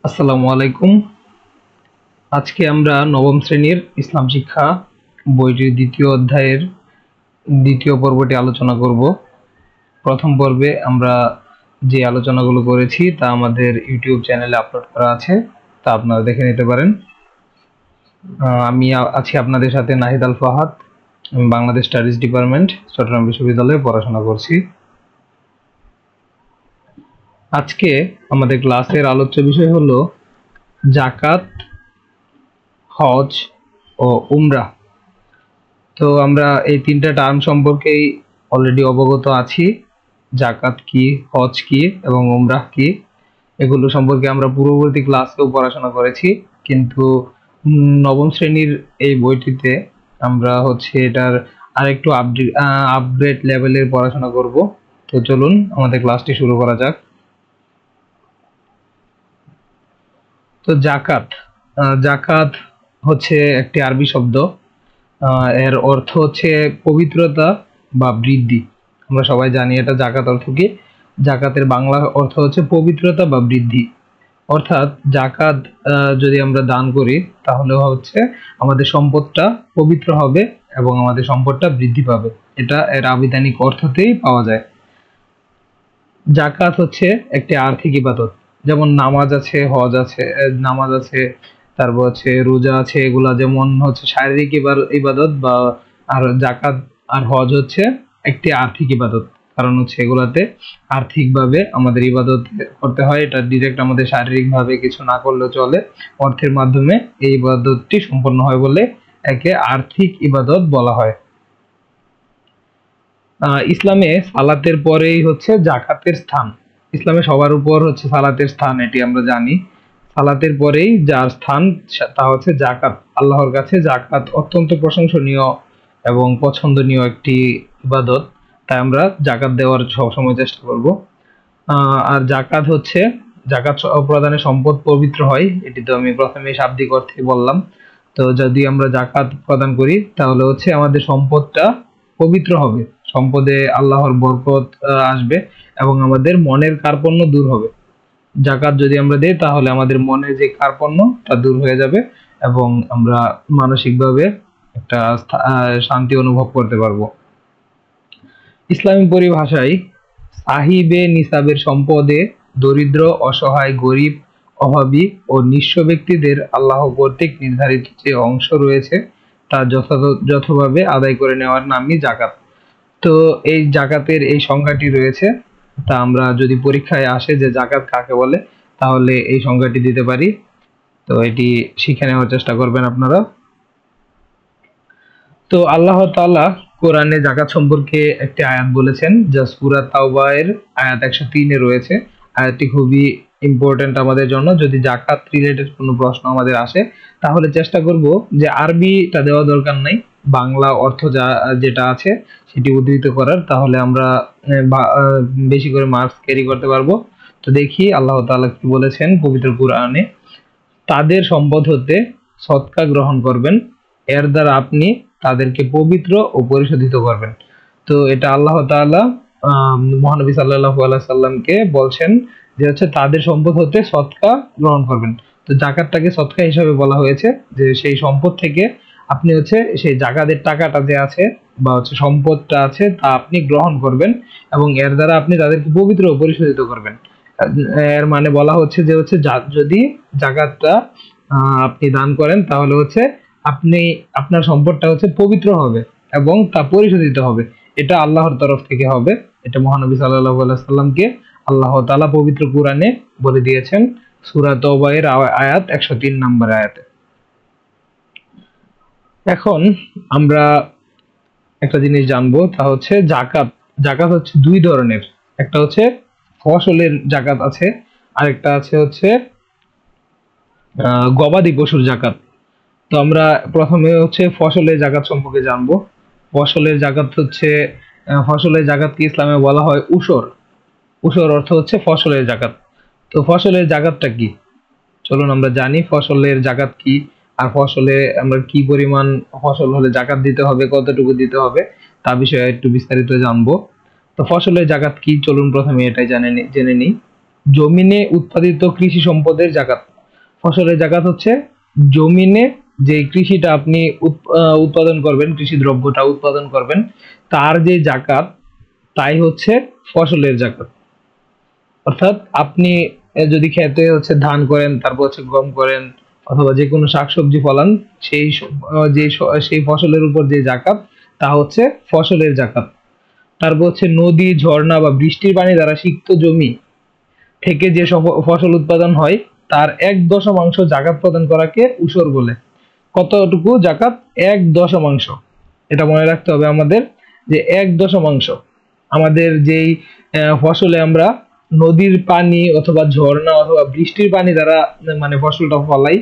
আসসালামু আলাইকুম। আজকে আমরা নবম শ্রেণীর ইসলাম শিক্ষা বইটির দ্বিতীয় অধ্যায়ের দ্বিতীয় পর্বটি আলোচনা করব। প্রথম পর্বে আমরা যে আলোচনাগুলো করেছি তা আমাদের ইউটিউব চ্যানেলে আপলোড করা আছে, তা আপনারা দেখে নিতে পারেন। আমি আছি আপনাদের সাথে নাহিদ আল ফাহাদ। আমি বাংলাদেশ স্টাডিজ ডিপার্টমেন্ট, চট্টগ্রাম বিশ্ববিদ্যালয়ে পড়াশোনা করছি। আজকে আমাদের ক্লাসের আলোচ্য বিষয় হলো যাকাত, হজ ও উমরাহ। তো আমরা এই তিনটা টার্ম সম্পর্কেই অলরেডি অবগত আছি। যাকাত কি, হজ কি এবং উমরাহ কি, এগুলো সম্পর্কে আমরা পূর্ববর্তী ক্লাসেও পড়াশোনা করেছি, কিন্তু নবম শ্রেণীর এই বইটিতে আমরা এটার আরেকটু আপগ্রেড লেভেলের পড়াশোনা করব। তো চলুন আমাদের ক্লাসটি শুরু করা যাক। তো যাকাত যাকাত হচ্ছে একটি আরবি শব্দ। এর অর্থ হচ্ছে পবিত্রতা বা বৃদ্ধি। আমরা সবাই জানি এটা যাকাত অর্থ কি। যাকাতের বাংলা অর্থ হচ্ছে পবিত্রতা বা বৃদ্ধি। অর্থাৎ যাকাত যদি আমরা দান করি তাহলে আমাদের সম্পদটা পবিত্র হবে এবং আমাদের সম্পদটা বৃদ্ধি পাবে। এটা এর আবিধানিক অর্থতেই পাওয়া যায়। যাকাত হচ্ছে একটি আর্থিক ইবাদত, যেমন নামাজ আছে, হজ আছে, নামাজ আছে, তারপর রোজা আছে। এগুলা যেমন শারীরিক ইবাদত, বা আর যাকাত আর হজ হচ্ছে একটি আর্থিক ইবাদত। কারণ এগুলাতে আর্থিকভাবে আমাদের ইবাদত করতে হয়। এটা ডিরেক্ট আমাদের শারীরিকভাবে কিছু না করলেও চলে। অর্থের মাধ্যমে এই ইবাদতটি সম্পন্ন হয় বলে একে আর্থিক ইবাদত বলা হয়। ইসলামে সালাতের পরেই যাকাতের স্থান। ইসলামে সবার উপর সালাতের স্থান, এটি আমরা জানি। সালাতের পরেই যার স্থান তা যাকাত। আল্লাহর কাছে যাকাত অত্যন্ত প্রশংসনীয় এবং পছন্দনীয় একটি ইবাদত, তাই আমরা যাকাত দেওয়ার সবসময় চেষ্টা করব। আর যাকাত প্রদানে সম্পদ পবিত্র হয়, এটি তো আমি প্রথমে শাব্দিক অর্থে বললাম। তো যদি আমরা যাকাত প্রদান করি তাহলে আমাদের সম্পদটা পবিত্র হবে, সম্পদে আল্লাহর বরকত আসবে এবং আমাদের মনের কার্পণ্য দূর হবে। যাকাত যদি আমরা দেই তাহলে আমাদের মনে যে কার্পণ্য তা দূর হয়ে যাবে এবং আমরা মানসিকভাবে একটা শান্তি অনুভব করতে পারবো। ইসলামী পরিভাষায় সাহিবে নিসাবের সম্পদে দরিদ্র, অসহায়, গরিব, অভাবী ও নিঃস্ব ব্যক্তিদের আল্লাহ কর্তৃক নির্ধারিত যে অংশ রয়েছে তা যথাযথভাবে আদায় করে নেওয়ার নামই যাকাত। তো এই যাকাতের এই সংজ্ঞাটি রয়েছে, তা আমরা যদি পরীক্ষায় আসে যে যাকাত কাকে বলে তাহলে এই সংজ্ঞাটি দিতে পারি। তো এটি শিখে নেওয়ার চেষ্টা করবেন আপনারা। তো আল্লাহ তাআলা কোরআনে যাকাত সম্পর্কে একটি আয়াত বলেছেন, যা সূরা তাওবায়ের আয়াত 103-এ রয়েছে। আয়াতটি খুবই ইম্পর্টেন্ট আমাদের জন্য। যদি যাকাত রিলেটেড কোনো প্রশ্ন আমাদের আসে তাহলে চেষ্টা করব যে আরবিটা দেওয়া দরকার নাই, বাংলা অর্থ যেটা আছে সেটি উদ্ধৃত করার, তাহলে আমরা বেশি করে মার্কস ক্যারি করতে পারবো। তো দেখি আল্লাহ তাআলা কি বলেছেন পবিত্র কোরআনে। তাদের সম্পদ হতে সদকা গ্রহণ করবেন, এর দ্বারা আপনি তাদেরকে পবিত্র ও পরিশোধিত করবেন। তো এটা আল্লাহ তাআলা মহানবী সাল্লাল্লাহু আলাইহি সাল্লামকে বলছেন যে তাদের সম্পদ হতে সদকা গ্রহণ করবেন। তো যাকাতটাকে সদকা হিসাবে বলা হয়েছে, যে সেই সম্পদ থেকে আপনি সেই যাকাতের টাকাটা যে আছে বা সম্পদটা আছে তা আপনি গ্রহণ করবেন এবং এর দ্বারা আপনি তাদেরকে পবিত্র ও পরিশোধিত করবেন। এর মানে বলা হচ্ছে যে যদি যাকাতটা আপনি দান করেন তাহলে আপনি আপনার সম্পদটা পবিত্র হবে এবং তা পরিশোধিত হবে। এটা আল্লাহর তরফ থেকে হবে। এটা মহানবী সাল্লাল্লাহু আলাইহি সাল্লামকে আল্লাহ তাআলা পবিত্র কোরআনে বলে দিয়েছেন সূরা তাওবায়ের আয়াত 103 নম্বর আয়াতে। এখন আমরা একটা জিনিস জানবো, তা যাকাত। যাকাত দুই ধরনের, একটা ফসলের যাকাত আছে, আরেকটা গবাদি পশুর যাকাত। তো আমরা প্রথমে ফসলের যাকাত সম্পর্কে জানবো। ফসলের যাকাত ফসলের যাকাতকে ইসলামে বলা হয় উশর। উশর অর্থ ফসলের যাকাত। তো ফসলের যাকাতটা কি, চলুন আমরা জানি ফসলের যাকাত কি, আর ফসলে আমরা কি পরিমাণ ফসল হলে যাকাত দিতে হবে, কতটুকু দিতে হবে তা বিষয়ে একটু বিস্তারিত জানবো। তো ফসলের যাকাত কি, চলুন প্রথমে এটাই জেনে নিই। জমিনে উৎপাদিত কৃষি সম্পদের যাকাত। ফসলের জাকাত হচ্ছে জমিনে যে কৃষিটা আপনি উৎপাদন করবেন, কৃষি দ্রব্যটা উৎপাদন করবেন, তার যে জাকাত তাই হচ্ছে ফসলের জাকাত। অর্থাৎ আপনি যদি খেতে হচ্ছে ধান করেন, তারপর হচ্ছে গম করেন, অথবা যে কোনো শাকসবজি ফলান, সেই ফসলের উপর যে জাকাত তা হচ্ছে ফসলের জাকাত। তারপর হচ্ছে নদী, ঝর্ণা বা বৃষ্টির পানি দ্বারা সিক্ত জমি থেকে যে ফসল উৎপাদন হয় তার 1/10 জাকাত প্রদান করাকে উসর বলে। কতটুকু জাকাত? 1/10। এটা মনে রাখতে হবে আমাদের, যে 1/10 আমাদের যেই ফসলে আমরা নদীর পানি অথবা ঝর্ণা অথবা বৃষ্টির পানি দ্বারা মানে ফসলটা ফলাই,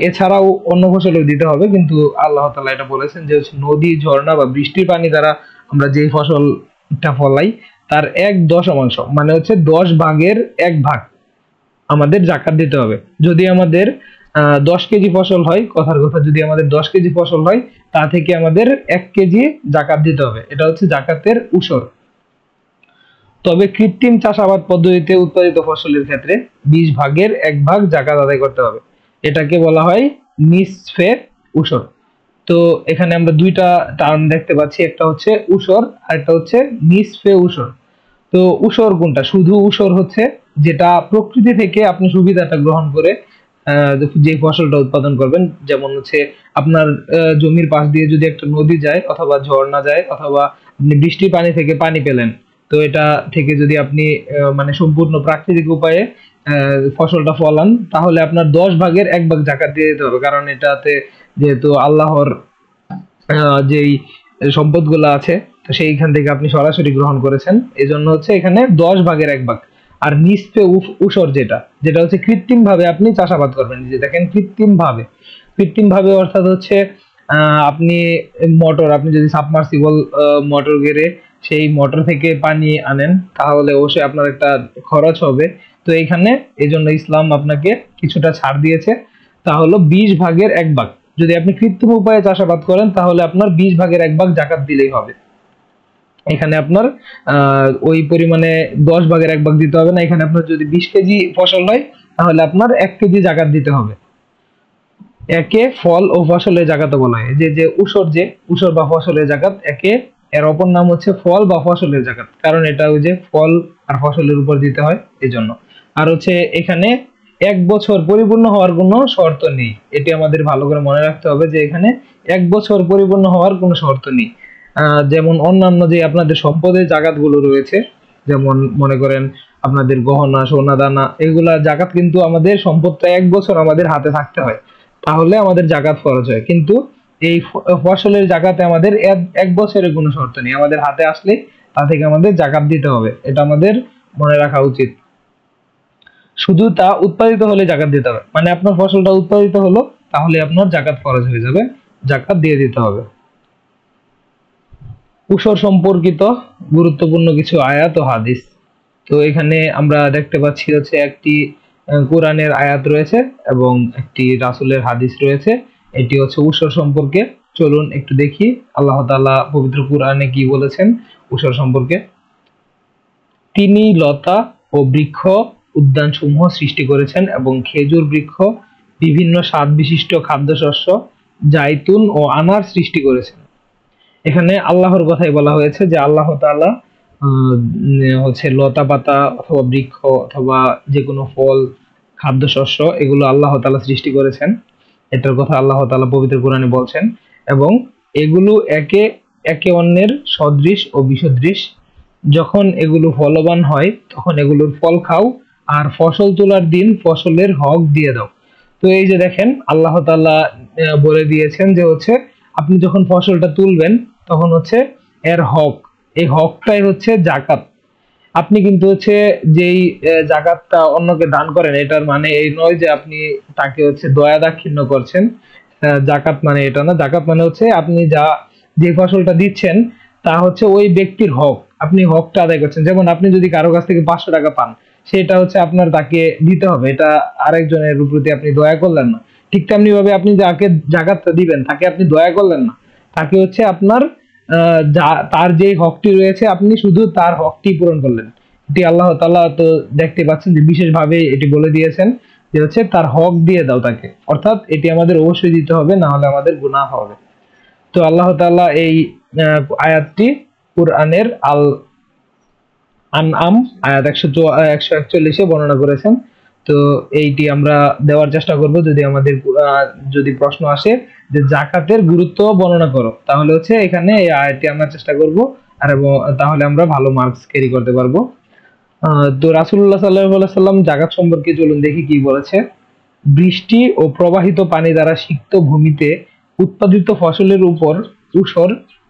এছাড়াও অন্য ফসলও দিতে হবে, কিন্তু আল্লাহ তাআলা এটা বলেছেন যে নদী, ঝর্ণা বা বৃষ্টির পানি দ্বারা আমরা যে ফসলটা ফলাই তার 1/10 মানে হচ্ছে 10/1 আমাদের জাকাত দিতে হবে। যদি আমাদের 10 কেজি ফসল হয়, কথার কথা, যদি আমাদের 10 কেজি ফসল হয়, তা থেকে আমাদের 1 কেজি জাকাত দিতে হবে। এটা হচ্ছে জাকাতের উসর। তবে কৃত্রিম চাষাবাদ পদ্ধতিতে উৎপাদিত ফসলের ক্ষেত্রে 20/1 জাকাত আদায় করতে হবে। এটাকে বলা হয় নিসফে উসর। তো এখানে আমরা দুইটা টার্ম দেখতে পাচ্ছি, একটা হচ্ছে উসর আর একটা হচ্ছে নিসফে উসর। তো উসর কোনটা? শুধু উসর হচ্ছে যেটা প্রকৃতি থেকে আপনি সুবিধাটা গ্রহণ করে যে ফসলটা উৎপাদন করবেন। যেমন হচ্ছে আপনার জমির পাশ দিয়ে যদি একটা নদী যায় অথবা ঝর্ণা যায়, অথবা আপনি বৃষ্টির পানি থেকে পানি পেলেন, তো এটা থেকে যদি আপনি মানে সম্পূর্ণ প্রাকৃতিক উপায়ে ফসলটা ফলান, তাহলে আপনার 10/1 জাকাত দিয়ে দিতে হবে। কারণ এটাতে যেহেতু আল্লাহর যেই সম্পদগুলো আছে, তো সেইখান থেকে আপনি সরাসরি গ্রহণ করেছেন, এই জন্য হচ্ছে এখানে 10/1 আর নিসফে উসর যেটা যেটা হচ্ছে কৃত্রিম ভাবে আপনি চাষাবাদ করবেন। যে দেখেন, কৃত্রিম ভাবে অর্থাৎ হচ্ছে আপনি আপনি যদি সাবমার্সিবল মোটর গেড়ে সেই মোটর থেকে পানি আনেন, তাহলে অবশ্যই আপনার একটা খরচ হবে। তো এইখানে এই জন্য ইসলাম আপনাকে কিছুটা ছাড় দিয়েছে, তা হলো 20/1। যদি আপনি কৃত্রিম উপায়ে চাষাবাদ করেন, তাহলে আপনার 20/1 জাকাত দিলেই হবে। এখানে আপনার ওই পরিমাণে 10/1 দিতে হবে না। এখানে আপনার যদি 20 কেজি ফসল হয়, তাহলে আপনার 1 কেজি জাকাত দিতে হবে। একে ফল ও ফসলের জাকাত বলা হয়। যে উসর বা ফসলের জাকাত, এর অপর নাম হচ্ছে ফল বা ফসলের জাকাত, কারণ এটা ওই যে ফল আর ফসলের উপর দিতে হয়, এই জন্য। আর হচ্ছে এখানে 1 বছর পরিপূর্ণ হওয়ার কোনো শর্ত নেই। এটি আমাদের ভালো করে মনে রাখতে হবে যে এখানে 1 বছর পরিপূর্ণ হওয়ার কোনো শর্ত নেই। যেমন অন্যান্য যে আপনাদের সম্পদের জাকাত গুলো রয়েছে, যেমন মনে করেন আপনাদের গহনা, সোনা দানা, এগুলা জাকাত কিন্তু আমাদের সম্পদটা 1 বছর আমাদের হাতে থাকতে হয়, তাহলে আমাদের জাকাত ফরজ হয়। কিন্তু এই ফসলের জাকাতে আমাদের 1 বছরের কোনো শর্ত নেই, আমাদের হাতে আসলে তা থেকে আমাদের জাকাত দিতে হবে। এটা আমাদের মনে রাখা উচিত। শুধু তা উৎপাদিত হলে জাকাত দিতে হবে, মানে আপনার ফসলটা উৎপাদিত হলো, তাহলে আপনার জাকাত ফরজ হয়ে যাবে, জাকাত দিয়ে দিতে হবে। উসর সম্পর্কিত গুরুত্বপূর্ণ কিছু আয়াত ও হাদিস। তো এখানে আমরা দেখতে পাচ্ছি হচ্ছে একটি কোরআনের আয়াত রয়েছে এবং একটি রাসূলের হাদিস রয়েছে। এটি হচ্ছে উসর সম্পর্কে। চলুন একটু দেখি আল্লাহ তাআলা পবিত্র কোরআনে কি বলেছেন উসর সম্পর্কে। তিনি লতা ও বৃক্ষ উদ্যানসমূহ সৃষ্টি করেছেন এবং খেজুর বৃক্ষ, বিভিন্ন স্বাদ বিশিষ্ট খাদ্যশস্য, জাইতুন ও আনার সৃষ্টি করেছেন। এখানে আল্লাহর কথাই বলা হয়েছে, যে আল্লাহ তাআলা হচ্ছে লতা পাতা অথবা বৃক্ষ অথবা যে কোনো ফল, খাদ্যশস্য, এগুলো আল্লাহ তাআলা সৃষ্টি করেছেন। এটার কথা আল্লাহ তাআলা পবিত্র কোরআনে বলছেন, এবং এগুলো একে একে অন্যের সদৃশ ও বিসদৃশ। যখন এগুলো ফলবান হয়, তখন এগুলোর ফল খাও, আর ফসল তোলার দিন ফসলের হক দিয়ে দাও। তো এই যে দেখেন, আল্লাহ তাআলা বলে দিয়েছেন যে হচ্ছে আপনি যখন ফসলটা তুলবেন, তখন হচ্ছে এর হক, এই হকটাই হচ্ছে জাকাত। আপনি কিন্তু হচ্ছে যেই জাকাতটা অন্যকে দান করেন, এটার মানে এই নয় যে আপনি তাকে হচ্ছে দয়া দাক্ষিণ্য করছেন। জাকাত মানে এটা না। জাকাত মানে হচ্ছে আপনি যে ফসলটা দিচ্ছেন, তা হচ্ছে ওই ব্যক্তির হক, আপনি হকটা আদায় করছেন। যেমন আপনি যদি কারো কাছ থেকে 500 টাকা পান, সেটা হচ্ছে আপনার তাকে দিতে হবে, এটা আরেকজনের প্রতি আপনি দয়া করলেন না। ঠিক তেমনি ভাবে আপনি যাকে জাকাতটা দিবেন, তাকে আপনি দয়া করলেন না, তাকে হচ্ছে আপনার তার যে হকটি রয়েছে, আপনি শুধু তার হকটি পূরণ করলেন। এটি আল্লাহ তাআলা তো দেখতে পাচ্ছেন যে বিশেষভাবে এটি বলে দিয়েছেন, যে হচ্ছে তার হক দিয়ে দাও তাকে, অর্থাৎ এটি আমাদের অবশ্যই দিতে হবে, না হলে আমাদের গুনাহ হবে। তো আল্লাহ তাআলা এই আয়াতটি কুরআনের আল আনআম আয়াত 141 বর্ণনা করেছেন। তো এইটি আমরা দেওয়ার চেষ্টা করব, যদি আমাদের যদি প্রশ্ন আসে যে যাকাতের গুরুত্ব বর্ণনা করো, তাহলে হচ্ছে এখানে এই আয়াতটি আমরা চেষ্টা করব, আর তাহলে আমরা ভালো মার্কস ক্যারি করতে পারবো। তো রাসূলুল্লাহ সাল্লাল্লাহু আলাইহি সাল্লাম যাকাত সম্পর্কে চলুন দেখি কি বলেছে। বৃষ্টি ও প্রবাহিত পানি দ্বারা সিক্ত ভূমিতে উৎপাদিত ফসলের উপর উসর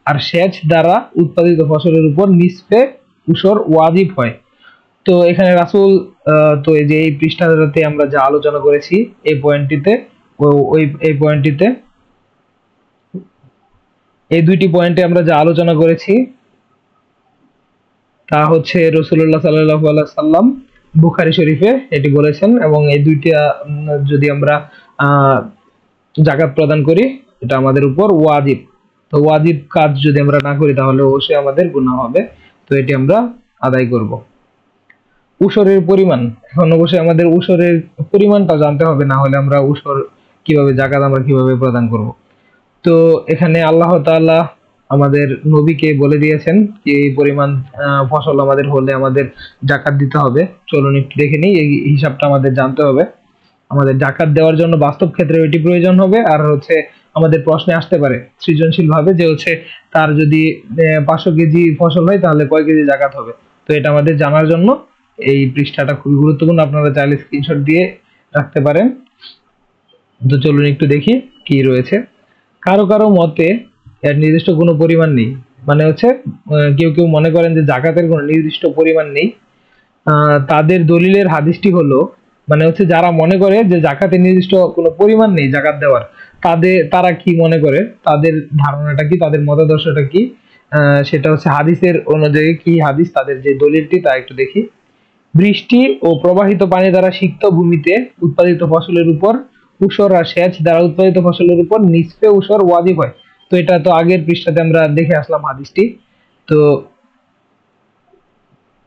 আর সেচ দ্বারা উৎপাদিত ফসলের উপর নিসফে উসর ওয়াজিব হয়। তো এখানে রাসূল তো এই যে এই পৃষ্ঠাতে আমরা যা আলোচনা করেছি এই পয়েন্টটিতে এই পয়েন্টটিতে এই দুইটি পয়েন্টে আমরা যা আলোচনা করেছি তা হচ্ছে রাসূলুল্লাহ সাল্লাল্লাহু আলাইহি সাল্লাম বুখারী শরীফে এটি বলেছেন, এবং এই দুইটা যদি আমরা যাকাত প্রদান করি এটা আমাদের উপর ওয়াজিব। তো ওয়াজিব কাজ যদি আমরা না করি তাহলে অবশ্যই আমাদের গুনাহ হবে। তো এটি আমরা আদায় করব। উসরের পরিমাণ, এখন অবশ্যই আমাদের উসরের পরিমাণটা জানতে হবে, না হলে আমরা উসর কিভাবে যাকাত আমরা কিভাবে প্রদান করব। তো এখানে আল্লাহ তাআলা আমাদের নবীকে বলে দিয়েছেন যে এই পরিমাণ ফসল আমাদের হলে আমাদের যাকাত দিতে হবে। চলুন একটু দেখে নিই, এই হিসাবটা আমাদের জানতে হবে। আমাদের যাকাত দেওয়ার জন্য বাস্তব ক্ষেত্রে এটি প্রয়োজন হবে, আর হচ্ছে আমাদের প্রশ্নে আসতে পারে সৃজনশীল ভাবে যে হচ্ছে তার যদি 500 কেজি ফসল হয় তাহলে কয় কেজি যাকাত হবে। তো এটা আমাদের জানার জন্য এই পৃষ্ঠাটা খুবই গুরুত্বপূর্ণ, আপনারা চাইলে স্ক্রিনশট দিয়ে রাখতে পারেন। তো চলুন একটু দেখি কি রয়েছে। কারো কারো মতে এর নির্দিষ্ট কোনো পরিমাণ নেই, মানে হচ্ছে কেউ কেউ মনে করেন যে যাকাতের কোনো নির্দিষ্ট পরিমাণ নেই। তাদের দলিলের হাদিসটি হলো, মানে হচ্ছে যারা মনে করে যে যাকাতের নির্দিষ্ট কোনো পরিমাণ নেই যাকাত দেওয়ার, তারা কি মনে করে, তাদের ধারণাটা কি, তাদের মতাদর্শটা কি, সেটা হচ্ছে হাদিসের অনুযায়ী কি হাদিস, তাদের যে দলিলটি তা একটু দেখি। বৃষ্টি ও প্রবাহিত পানি দ্বারা সিক্ত ভূমিতে উৎপাদিত ফসলের উপর উসর আর সেচ দ্বারা উৎপাদিত ফসলের উপর নিসফে উসর ওয়াজিব হয়। তো এটা তো আগের পৃষ্ঠাতে আমরা দেখে আসলাম হাদিসটি। তো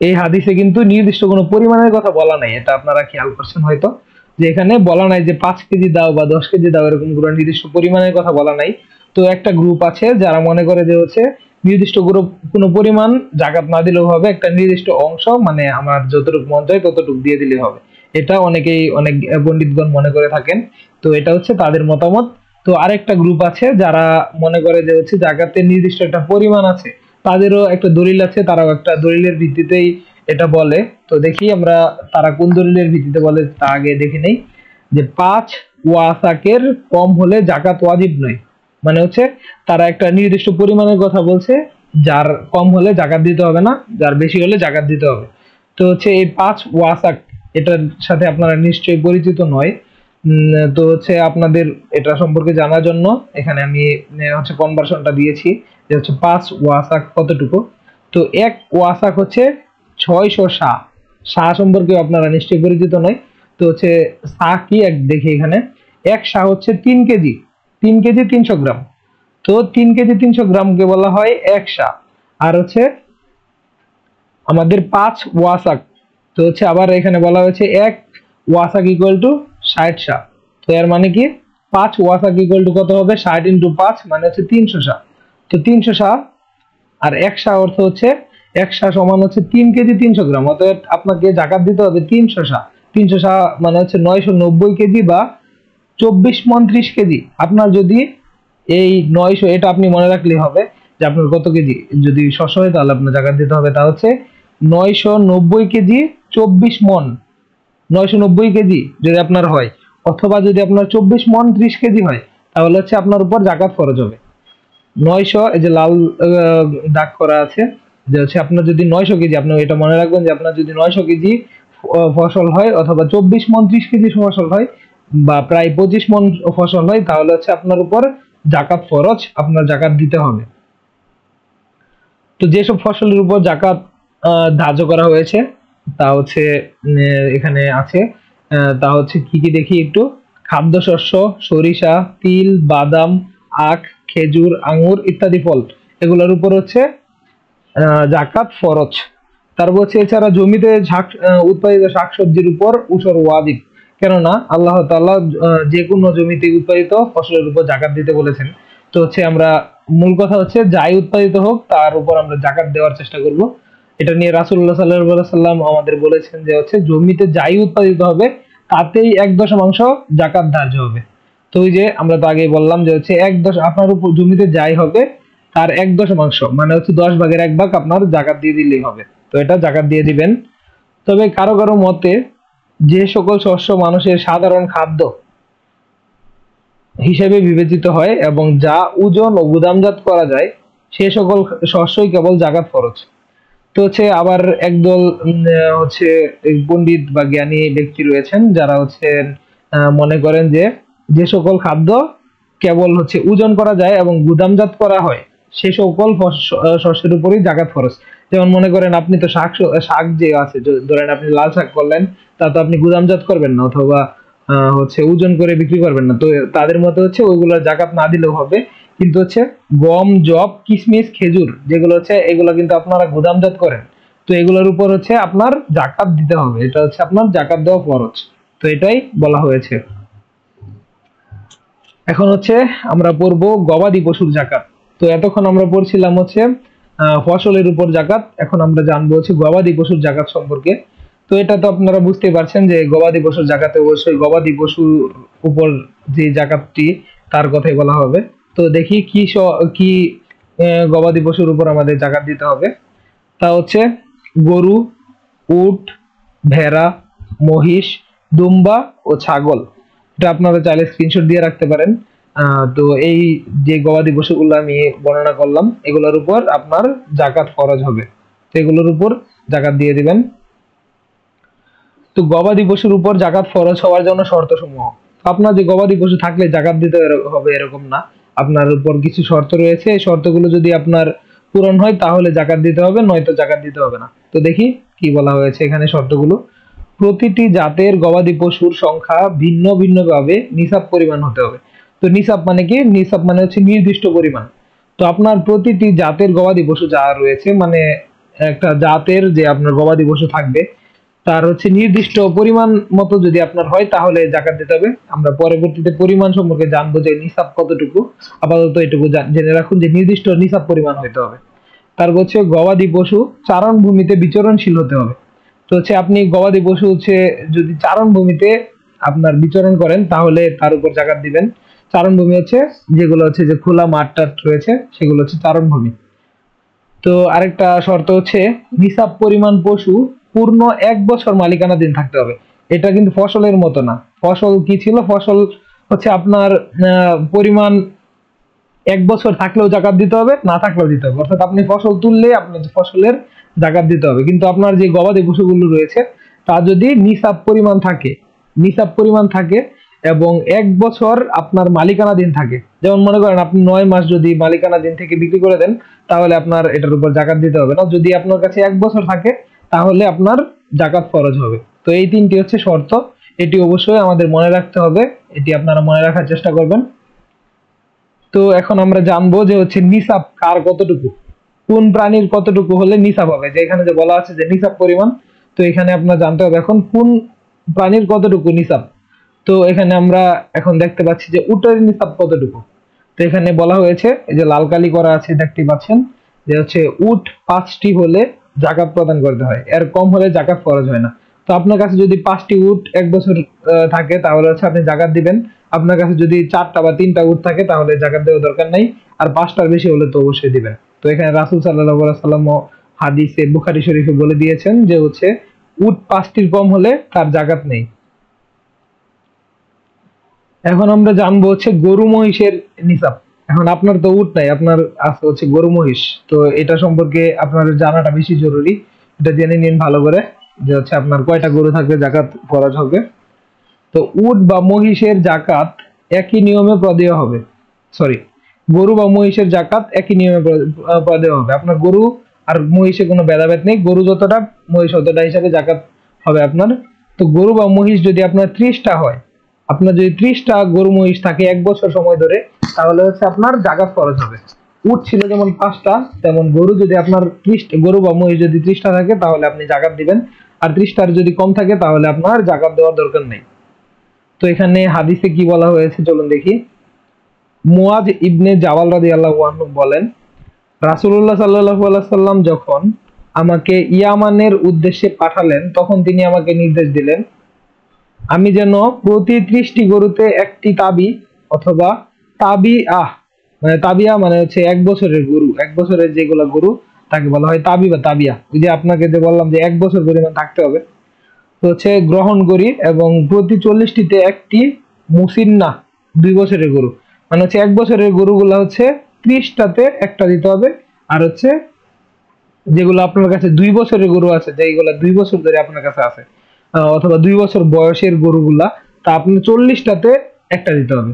এই হাদিসে কিন্তু নির্দিষ্ট কোনো পরিমাণের কথা বলা নাই, এটা আপনারা খেয়াল করছেন হয়তো, যে এখানে বলা নাই যে 5 কেজি দাও বা 10 কেজি দাও, এরকম কোনো নির্দিষ্ট পরিমাণের কথা বলা নাই। তো একটা গ্রুপ আছে যারা মনে করে যে হচ্ছে নির্দিষ্ট গ্রুপ কোনো পরিমাণ যাকাত না দিলেও হবে, একটা নির্দিষ্ট অংশ মানে আমার যতটুকু মন চায় ততটুকু দিয়ে দিলে হবে। এটা অনেক পণ্ডিতগণ মনে করে থাকেন। তো এটা হচ্ছে তাদের মতামত। তো আরেকটা গ্রুপ আছে যারা মনে করে যে হচ্ছে যাকাতের নির্দিষ্ট একটা পরিমাণ আছে, তাদেরও একটা দলিল আছে, তারাও একটা দলিলের ভিত্তিতেই এটা বলে। তো দেখি আমরা তারা কোন দলিলের ভিত্তিতে বলে তা আগে দেখে নেই। যে 5 ওয়াসাকের কম হলে যাকাত ওয়াজিব নয়, মানে হচ্ছে তারা একটা নির্দিষ্ট পরিমাণের কথা বলছে, যার কম হলে যাকাত দিতে হবে না, যার বেশি হলে যাকাত দিতে হবে। তো হচ্ছে এই 5 ওয়াসাক এটার সাথে আপনারা নিশ্চয়ই পরিচিত নয়। তো হচ্ছে আপনাদের এটা সম্পর্কে জানার জন্য এখানে আমি হচ্ছে কনভার্সনটা দিয়েছি যে হচ্ছে 5 ওয়াসাক কতটুকু। তো 1 ওয়াসাক হচ্ছে 600 সা। সা সম্পর্কে আপনারা নিশ্চয়ই পরিচিত নয়। তো হচ্ছে সা কি এক দেখি এখানে, 1 সা হচ্ছে 3 কেজি, 3 কেজি 300 গ্রাম। তো 3 কেজি 300 গ্রামকে বলা হয় 1 সা। আর হচ্ছে আমাদের 5 ওয়াসাক, তো হচ্ছে আবার এখানে বলা হয়েছে 1 ওয়াসাক ইকুয়াল টু 60 সা। তো এর মানে কি 5 ওয়াসাক ইকুয়াল টু কত হবে, 60 ইন্টু 5 মানে হচ্ছে 300 সা। তো 300 সা আর 1 সা অর্থ হচ্ছে 1 সা সমান হচ্ছে 3 কেজি 300 গ্রাম, অতএব আপনাকে যাকাত দিতে হবে 300 সা। 300 সা মানে হচ্ছে 990 কেজি বা 24 মণ 30 কেজি। আপনার যদি এই 900, এটা আপনি মনে রাখলেই হবে যে আপনার কত কেজি যদি শস্য হয় তাহলে আপনার যাকাত দিতে হবে, তা হচ্ছে 990 কেজি 24 মণ। 990 কেজি যদি আপনার হয়, অথবা যদি আপনার 24 মণ 30 কেজি হয়, তাহলে হচ্ছে আপনার উপর যাকাত খরচ হবে 900। এই যে লাল দাগ করা আছে যে হচ্ছে আপনার যদি 900 কেজি, আপনি এটা মনে রাখবেন যে আপনার যদি 900 কেজি ফসল হয়, অথবা 24 মণ 30 কেজি ফসল হয়, বা প্রায় 25 মণ ফসল হয়, তাহলে হচ্ছে আপনার উপর যাকাত ফরজ, আপনার যাকাত দিতে হবে। তো যেসব ফসলের উপর যাকাত ধার্য করা হয়েছে তা হচ্ছে এখানে আছে, তা হচ্ছে কি কি দেখি একটু। খাদ্যশস্য, সরিষা, তিল, বাদাম, আখ, খেজুর, আঙ্গুর ইত্যাদি ফল, এগুলোর উপর হচ্ছে যাকাত ফরজ। তারপর হচ্ছে এছাড়া জমিতে উৎপাদিত শাকসবজির উপর উসর ওয়াজিব। কেননা আল্লাহ তাআলা যে কোনো জমিতে উৎপাদিত ফসলের উপর যাকাত দিতে বলেছেন। তো হচ্ছে আমরা মূল কথা হচ্ছে যাই উৎপাদিত হোক তার উপর আমরা যাকাত দেওয়ার চেষ্টা করব। এটা নিয়ে রাসূলুল্লাহ সাল্লাল্লাহু আলাইহি সাল্লাম আমাদের বলেছেন যে হচ্ছে জমিতে যাই উৎপাদিত হবে তাতেই 1/10 যাকাত ধার্য হবে। তো ওই যে আমরা তো আগেই বললাম যে হচ্ছে আপনার উপর জমিতে যাই হবে তার 1/10 মানে হচ্ছে 10/1 আপনার যাকাত দিয়ে দিলেই হবে। তো এটা যাকাত দিয়ে দিবেন। তবে কারো কারো মতে যে সকল শস্য মানুষের সাধারণ খাদ্য হিসেবে বিবেচিত হয় এবং যা ওজন ও গুদামজাত করা যায় সে সকল শস্যই কেবল যাকাত ফরজ। তো হচ্ছে আবার একদল হচ্ছে পণ্ডিত বা জ্ঞানী ব্যক্তি রয়েছেন যারা হচ্ছে মনে করেন যে যে সকল খাদ্য কেবল হচ্ছে ওজন করা যায় এবং গুদামজাত করা হয় সে সকল শস্যের উপরই যাকাত ফরজ। যেমন মনে করেন আপনি তো শাক যে আছে, ধরেন আপনি লাল শাক করলেন, তা তো আপনি গুদামজাত করবেন না অথবা হচ্ছে ওজন করে বিক্রি করবেন না। তো তাদের মতে হচ্ছে ওইগুলোর যাকাত না দিলেও হবে, কিন্তু হচ্ছে গম, জব, কিশমিশ, খেজুর যেগুলো হচ্ছে এগুলো কিন্তু আপনারা গুদামজাত করেন, তো এগুলোর উপর হচ্ছে আপনার যাকাত দিতে হবে। এটা হচ্ছে আপনার যাকাত দেওয়া ফরজ। তো এটাই বলা হয়েছে। এখন হচ্ছে আমরা পড়বো গবাদি পশুর যাকাত। তো এতক্ষণ আমরা পড়ছিলাম হচ্ছে ফসলের উপর যাকাত, এখন আমরা জানবো হচ্ছে গবাদি পশুর যাকাত সম্পর্কে। তো এটা তো আপনারা বুঝতে পারছেন যে গবাদি পশুর যাকাতে অবশ্যই গবাদি পশুর উপর যে যাকাতটি তার কথাই বলা হবে। তো দেখি কি গবাদি পশুর উপর আমাদের যাকাত দিতে হবে। তা হচ্ছে গরু, উট, ভেড়া, মহিষ, দুম্বা ও ছাগল। এটা আপনারা চাইলে স্ক্রিনশট দিয়ে রাখতে পারেন। তো এই যে গবাদি পশুগুলো আমি বর্ণনা করলাম এগুলোর উপর আপনার যাকাত ফরজ হবে, তো এগুলোর উপর যাকাত দিয়ে দিবেন। তো গবাদি পশুর উপর যাকাত ফরজ হওয়ার জন্য শর্ত সমূহ। আপনার যে গবাদি পশু থাকলে যাকাত দিতে হবে এরকম না, আপনার উপর কিছু শর্ত রয়েছে, এই শর্তগুলো যদি আপনার পূরণ হয় তাহলে যাকাত দিতে হবে, নয়তো যাকাত দিতে হবে না। তো দেখি কি বলা হয়েছে এখানে শর্তগুলো। প্রতিটি জাতের গবাদি পশুর সংখ্যা ভিন্ন ভিন্ন ভাবে নিসাব পরিমাণ হতে হবে। তো নিসাব মানে কি? নিসাব মানে হচ্ছে নির্দিষ্ট পরিমাণ। তো আপনার প্রতিটি জাতের গবাদি পশু যা রয়েছে, মানে একটা জাতের যে আপনার গবাদি পশু থাকবে তার হচ্ছে নির্দিষ্ট পরিমাণ মতো যদি আপনার হয় তাহলে যাকাত দিতে হবে। আমরা পরবর্তীতে পরিমাণ সম্পর্কে জানবো যে নিসাব কতটুকু, আপাতত এটুকু জেনে রাখুন যে নির্দিষ্ট নিসাব পরিমাণ হইতে হবে। তারপর হচ্ছে গবাদি পশু চারণ ভূমিতে বিচরণশীল হতে হবে। তো হচ্ছে আপনি গবাদি পশু হচ্ছে যদি চারণ ভূমিতে আপনার বিচরণ করেন তাহলে তার উপর যাকাত দিবেন। চারণ ভূমি হচ্ছে যেগুলো হচ্ছে যে খোলা মাঠ টাট রয়েছে সেগুলো হচ্ছে চারণ ভূমি। তো আরেকটা শর্ত হচ্ছে নিসাব পরিমাণ পশু পূর্ণ 1 বছর মালিকানাধীন থাকতে হবে। এটা কিন্তু ফসলের মতো না। ফসল কি ছিল? ফসল হচ্ছে আপনার পরিমাণ 1 বছর থাকলেও যাকাত দিতে হবে, না থাকলেও দিতে হবে, অর্থাৎ আপনি ফসল তুললে আপনার ফসলের যাকাত দিতে হবে। কিন্তু আপনার যে গবাদি পশুগুলো রয়েছে তা যদি নিসাব পরিমাণ থাকে এবং 1 বছর আপনার মালিকানাধীন থাকে, যেমন মনে করেন আপনি 9 মাস যদি মালিকানাধীন থেকে বিক্রি করে দেন তাহলে আপনার এটার উপর যাকাত দিতে হবে না। যদি আপনার কাছে 1 বছর থাকে তাহলে আপনার যাকাত ফরজ হবে। তো এই তিনটি হচ্ছে শর্ত, এটি অবশ্যই আমাদের মনে রাখতে হবে, এটি আপনারা মনে রাখার চেষ্টা করবেন। তো এখন আমরা জানবো যে হচ্ছে নিসাব কার কতটুকু, কোন প্রাণীর কতটুকু হলে নিসাব হবে। যে এখানে যে বলা আছে যে নিসাব পরিমাণ, তো এখানে আপনার জানতে হবে এখন কোন প্রাণীর কতটুকু নিসাব। তো এখানে আমরা এখন দেখতে পাচ্ছি যে উটের নিসাব কতটুকু। তো এখানে বলা হয়েছে এই যে লাল কালি করা আছে দেখতে পাচ্ছেন যে হচ্ছে উট 5টি হলে যাকাত প্রদান করতে হয়, এর কম হলে যাকাত ফরজ হয় না। তো আপনার কাছে যদি 5টি উট 1 বছর থাকে তাহলে হচ্ছে আপনি যাকাত দিবেন। আপনার কাছে যদি 4টা বা 3টা উট থাকে তাহলে যাকাত দেওয়ার দরকার নাই, আর 5টার বেশি হলে তো অবশ্যই দিবেন। তো এখানে রাসূল সাল্লাল্লাহু আলাইহি ওয়াসাল্লাম হাদিসে বুখারী শরীফে বলে দিয়েছেন যে হচ্ছে উট 5টির কম হলে তার যাকাত নেই। এখন আমরা জানবো হচ্ছে গরু মহিষের নিসাব। এখন আপনার তো উট নাই, আপনার আছে হচ্ছে গরু মহিষ। তো এটা সম্পর্কে আপনার জানাটা বেশি জরুরি, এটা জেনে নিন ভালো করে যে হচ্ছে আপনার কয়টা গরু থাকলে যাকাত ফরজ হবে। তো উট বা মহিষের যাকাত একই নিয়মে প্রদেয় হবে, সরি, গরু বা মহিষের যাকাত একই নিয়মে প্রদেয় হবে। আপনার গরু আর মহিষে কোনো ভেদাভেদ নেই, গরু যতটা মহিষ ততটা হিসাবে যাকাত হবে আপনার। তো গরু বা মহিষ যদি আপনার 30টা হয়, আপনার যদি 30টা গরু মহিষ থাকে 1 বছর সময় ধরে তাহলে হচ্ছে আপনার যাকাত ফরজ হবে। উট ছিল যেমন 5টা, তেমন গরু যদি আপনার 30 গরু বা মহিষ যদি 30টা থাকে তাহলে আপনি যাকাত দিবেন, আর 30টার যদি কম থাকে তাহলে আপনার যাকাত দেওয়ার দরকার নেই। এখানে হাদিসে কি বলা হয়েছে চলুন দেখি। মুয়াজ ইবনে জাবাল রাদিয়াল্লাহু আনহু বলেন, রাসূলুল্লাহ সাল্লাল্লাহু আলাইহি সাল্লাম যখন আমাকে ইয়ামানের উদ্দেশ্যে পাঠালেন তখন তিনি আমাকে নির্দেশ দিলেন আমি যেন প্রতি 30টি গরুতে একটি তাবি অথবা তাবিআহ, মানে তাবিয়া মানে হচ্ছে 1 বছরের গরু, 1 বছরের যেগুলা গরু তাকে বলা হয় তাবি বা তাবিয়া। ওই যে আপনাকে যে বললাম যে 1 বছর পরিমাণ থাকতে হবে, তো হচ্ছে গ্রহণ করি, এবং প্রতি 40টিতে একটি মুসিন্না 2 বছরের গরু, মানে হচ্ছে 1 বছরের গরুগুলা হচ্ছে 30টাতে একটা দিতে হবে। আর হচ্ছে যেগুলো আপনার কাছে 2 বছরের গরু আছে, যেগুলো 2 বছর ধরে আপনার কাছে আছে, অথবা 2 বছর বয়সের গরুগুলা, তা আপনি 40টাতে একটা দিতে হবে,